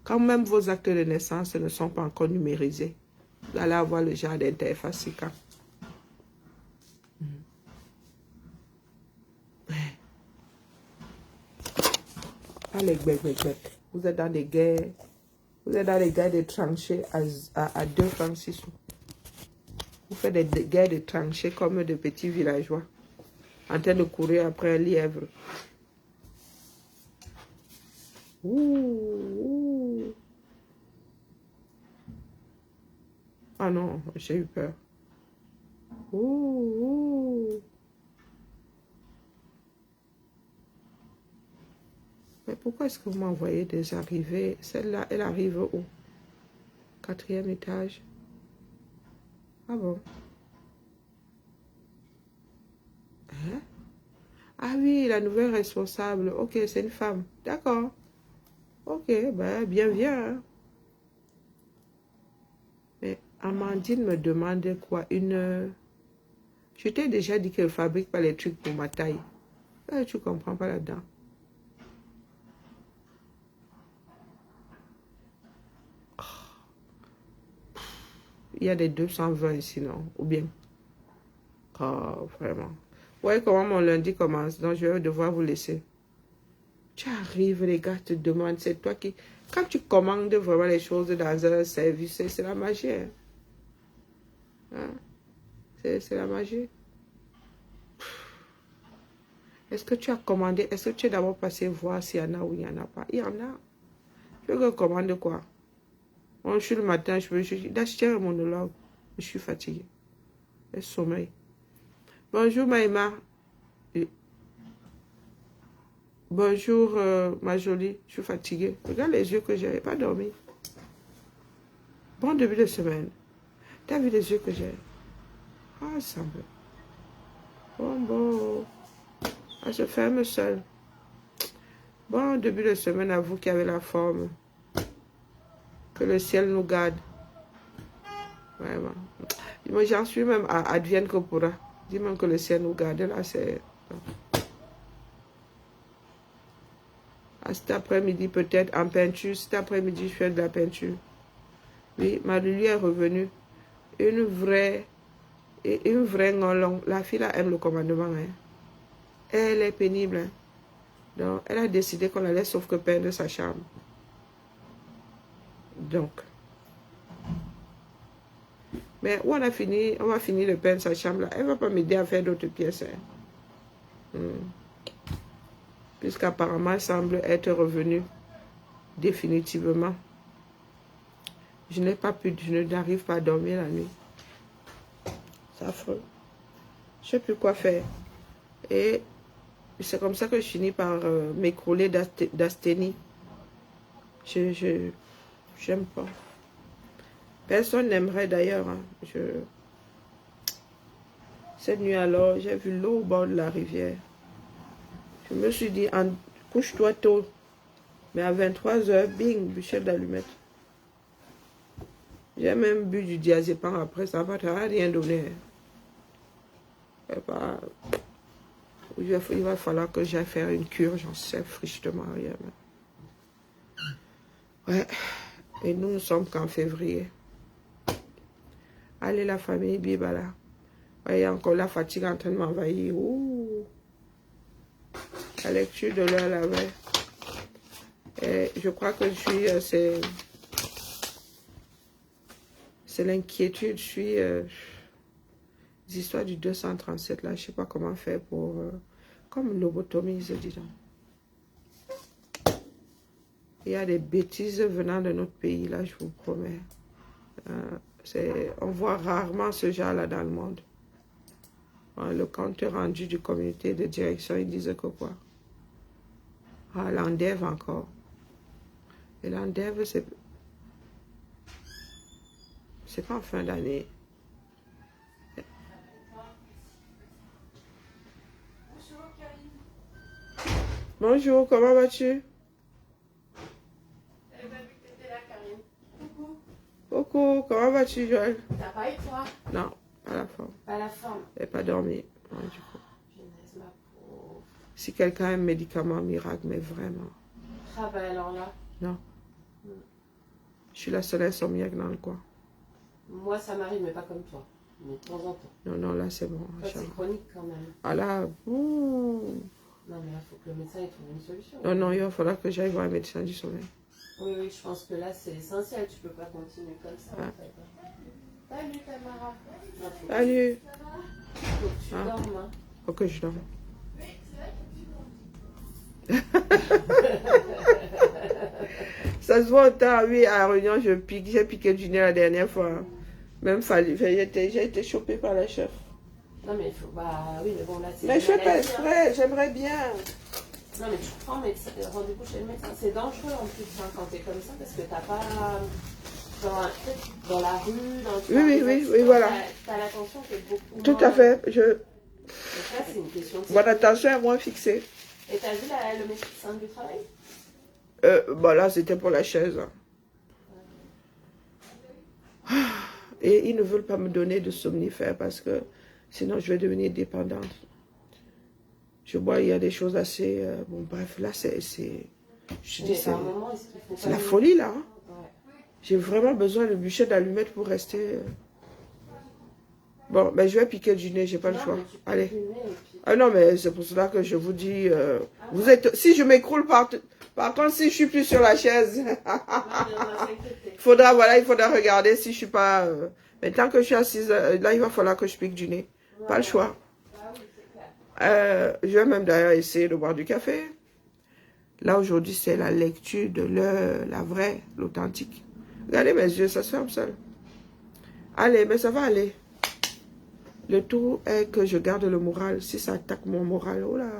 A: Quand même vos actes de naissance ne sont pas encore numérisés, vous allez avoir le genre d'interface SICAM. Pas les gbek. Vous êtes dans des guerres. Vous êtes dans les guerres de tranchées à 2 francs 6 sous. Vous faites des guerres de tranchées comme de petits villageois. En train de courir après un lièvre. Ouh. Ah non, j'ai eu peur. Ouh. Mais pourquoi est-ce que vous m'envoyez des arrivées? Celle-là, elle arrive où? 4e étage. Ah bon? Hein? Ah oui, la nouvelle responsable. Ok, c'est une femme. D'accord. Ok, ben, bienvenue. Hein? Mais Amandine me demande quoi? Je t'ai déjà dit qu'elle fabrique pas les trucs pour ma taille. Tu comprends pas là-dedans. Il y a des 220 ici, non? Ou bien? Oh, vraiment. Ouais, comment mon lundi commence. Donc, je vais devoir vous laisser. Tu arrives, les gars te demandent, c'est toi qui... Quand tu commandes vraiment les choses dans un service, c'est la magie. Hein? C'est la magie. Est-ce que tu as commandé? Est-ce que tu es d'abord passé voir s'il y en a ou il n'y en a pas? Il y en a. Tu veux que je commande quoi? Moi, je suis le matin, je suis d'acheter un monologue. Je suis fatiguée. Je sommeil. Bonjour Maïma. Bonjour ma jolie. Je suis fatiguée. Regarde les yeux que j'ai. Pas dormi. Bon début de semaine. T'as vu les yeux que j'ai? Ah, ça me... Bon. Elle se ferme seule. Bon début de semaine à vous qui avez la forme. Que le ciel nous garde. Vraiment. Moi, j'en suis même à advienne que pourra. Dis même que le ciel nous garde. Là, c'est... À cet après-midi, peut-être, en peinture. Cet après-midi, je fais de la peinture. Oui, ma Lulu est revenue. Une vraie ngolong. La fille, là, aime le commandement. Hein. Elle est pénible. Hein. Donc, elle a décidé qu'on la laisse sauf que peindre sa chambre. Donc. Mais où on va finir de peindre sa chambre là. Elle ne va pas m'aider à faire d'autres pièces. Hein. puisqu'apparemment, elle semble être revenue définitivement. Je n'arrive pas à dormir la nuit. C'est affreux. Je ne sais plus quoi faire. Et c'est comme ça que je finis par m'écrouler d'asthénie. J'aime pas. Personne n'aimerait d'ailleurs. Hein. Cette nuit alors, j'ai vu l'eau au bord de la rivière. Je me suis dit, couche-toi tôt. Mais à 23 h, bing, bûcher d'allumette. J'ai même bu du diazépam après, ça va rien donner. Il va falloir que j'aille faire une cure, j'en sais frichtement rien. Ouais, et nous ne sommes qu'en février. Allez la famille Bibala. Ouais, il y a encore la fatigue en train de m'envahir. La lecture de l'heure la veille. Et je crois que c'est l'inquiétude. Je suis les histoires du 237 là. Je ne sais pas comment faire pour comme lobotomie, je dis donc. Il y a des bêtises venant de notre pays là, je vous promets. On voit rarement ce genre-là dans le monde. Le compte rendu du comité de direction, ils disent que quoi? L'Andève encore. Et l'Andève, c'est pas en fin d'année. Bonjour, comment vas-tu? Coucou, comment vas-tu, Joël?
B: Ça va et toi?
A: Non, pas la forme.
B: Pas la forme.
A: Elle n'a pas dormi. Non, du coup.
B: Punaise, ma pauvre.
A: Si quelqu'un a un médicament miracle, mais vraiment.
B: Ah ben alors là.
A: Non. Je suis la seule insomniaque dans le coin.
B: Moi, ça m'arrive, mais pas comme toi. Mais de temps en temps.
A: Non, non, là, c'est bon.
B: Toi, c'est chronique quand même.
A: Ah là,
B: Non, mais là, il faut que le médecin ait trouvé une solution.
A: Non, non, il va falloir que j'aille voir un médecin du sommeil.
B: Oui, oui, je pense que là, c'est essentiel. Tu peux pas continuer comme ça, en fait. Salut, Tamara.
A: Salut.
B: Faut que tu dormes, hein.
A: Faut que je dorme. Ça se voit autant, oui, à Réunion, j'ai piqué du nez la dernière fois. Même j'ai été chopée par la chef.
B: Non, mais il faut. Bah oui, mais bon, là, c'est.
A: Mais je fais pas exprès, j'aimerais bien.
B: Non, mais tu prends rendez-vous chez le médecin. C'est dangereux en plus quand t'es comme ça, parce que t'as pas. Dans la rue, dans le
A: oui, voilà.
B: T'as l'attention qui est beaucoup moins...
A: Tout à fait. Donc
B: là, c'est une question de...
A: Votre attention est moins fixée.
B: Et t'as vu le médecin du travail?
A: Bon, là, c'était pour la chaise. Et ils ne veulent pas me donner de somnifères parce que sinon, je vais devenir dépendante. Je vois, il y a des choses assez... bon, bref, là, c'est... Je dis, c'est la folie, là. Hein. Ouais. J'ai vraiment besoin de bûcher d'allumettes pour rester... Bon, ben, je vais piquer du nez, j'ai pas le choix. Allez. Ah non, mais c'est pour cela que je vous dis... vous êtes... Si je m'écroule par contre, si je suis plus sur la chaise... il faudra regarder si je suis pas... Mais tant que je suis assise, là, il va falloir que je pique du nez. Pas le choix. Je vais même d'ailleurs essayer de boire du café. Là, aujourd'hui, c'est la lecture de la vraie, l'authentique. Regardez mes yeux, ça se ferme seul. Allez, mais ça va aller. Le tout est que je garde le moral. Si ça attaque mon moral, oh là.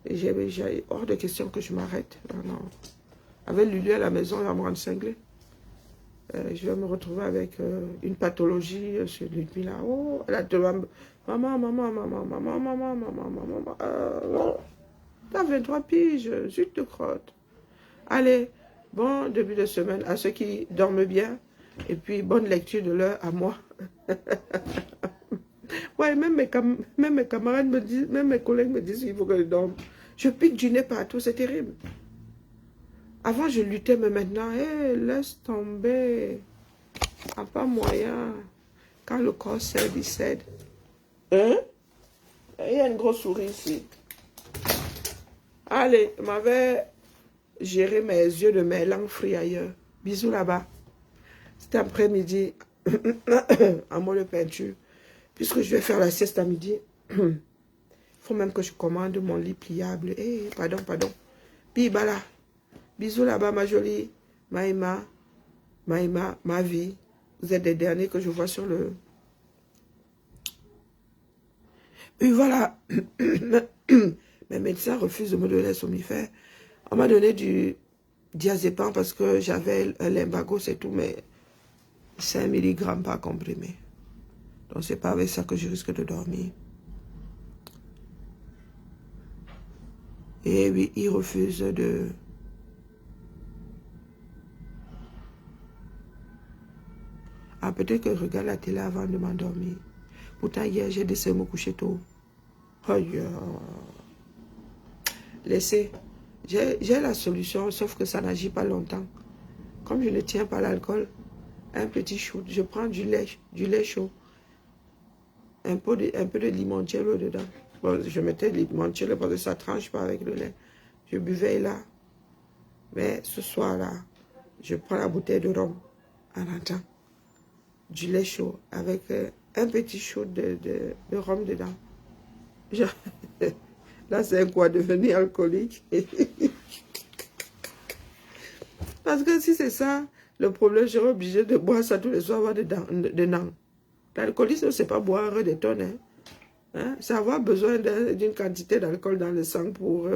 A: J'ai hors de question que je m'arrête. Non. Avec Lulu à la maison, il va me rendre cinglé. Je vais me retrouver avec une pathologie sur lui là. Oh, elle a demandé. Maman. T'as 23 piges, zut de crotte. Allez, bon début de semaine à ceux qui dorment bien. Et puis, bonne lecture de l'heure à moi. Ouais, même mes camarades me disent, même mes collègues me disent qu'il faut que je dorme. Je pique du nez partout, c'est terrible. Avant, je luttais, mais maintenant, laisse tomber. Ah, pas moyen. Quand le corps cède, il cède. Hein? Il y a une grosse souris ici. Allez, je m'avais géré mes yeux de mes langues frites ailleurs. Bisous là-bas. Cet après-midi, en mot de peinture, puisque je vais faire la sieste à midi, il faut même que je commande mon lit pliable. Eh, pardon, pardon. Bibala. Bisous là-bas, ma jolie. Maïma, ma vie. Vous êtes les derniers que je vois sur le... Et voilà. Mes médecins refusent de me donner le somnifère. On m'a donné du diazépam parce que j'avais l'embargo, c'est tout, mais 5 mg par comprimé. Donc, c'est pas avec ça que je risque de dormir. Et oui, ils refusent de... Ah, peut-être que je regarde la télé avant de m'endormir. Pourtant, hier, j'ai décidé de me coucher tôt. Oh, laissez. J'ai la solution, sauf que ça n'agit pas longtemps. Comme je ne tiens pas l'alcool, un petit shoot, je prends du lait chaud. Un peu de limoncello dedans. Bon, je mettais le limoncello parce que ça ne tranche pas avec le lait. Je buvais là. Mais ce soir-là, je prends la bouteille de rhum en rentrant. Du lait chaud avec un petit shoot de rhum dedans. Là, c'est quoi, devenir alcoolique? Parce que si c'est ça, le problème, j'aurais obligé de boire ça tous les soirs, avoir dedans. L'alcoolisme, c'est pas boire des tonnes. Hein? C'est avoir besoin d'une quantité d'alcool dans le sang pour...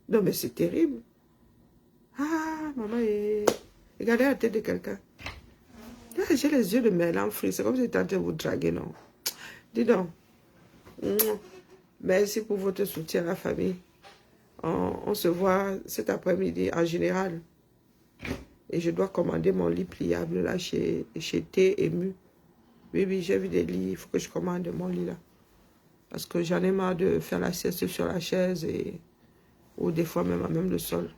A: Non, mais c'est terrible. Ah, maman, regardez la tête de quelqu'un. Ah, j'ai les yeux de Merlan Free. C'est comme si j'étais en train de vous draguer, non? Dis donc. Merci pour votre soutien à la famille. On se voit cet après-midi en général. Et je dois commander mon lit pliable là chez Thé Ému. Oui, j'ai vu des lits. Il faut que je commande mon lit là. Parce que j'en ai marre de faire la sieste sur la chaise ou des fois même le sol.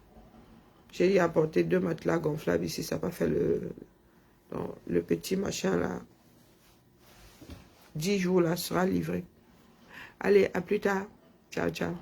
A: J'ai apporté 2 matelas gonflables ici. Ça n'a pas fait le petit machin là. 10 jours là sera livré. Allez, à plus tard. Ciao, ciao.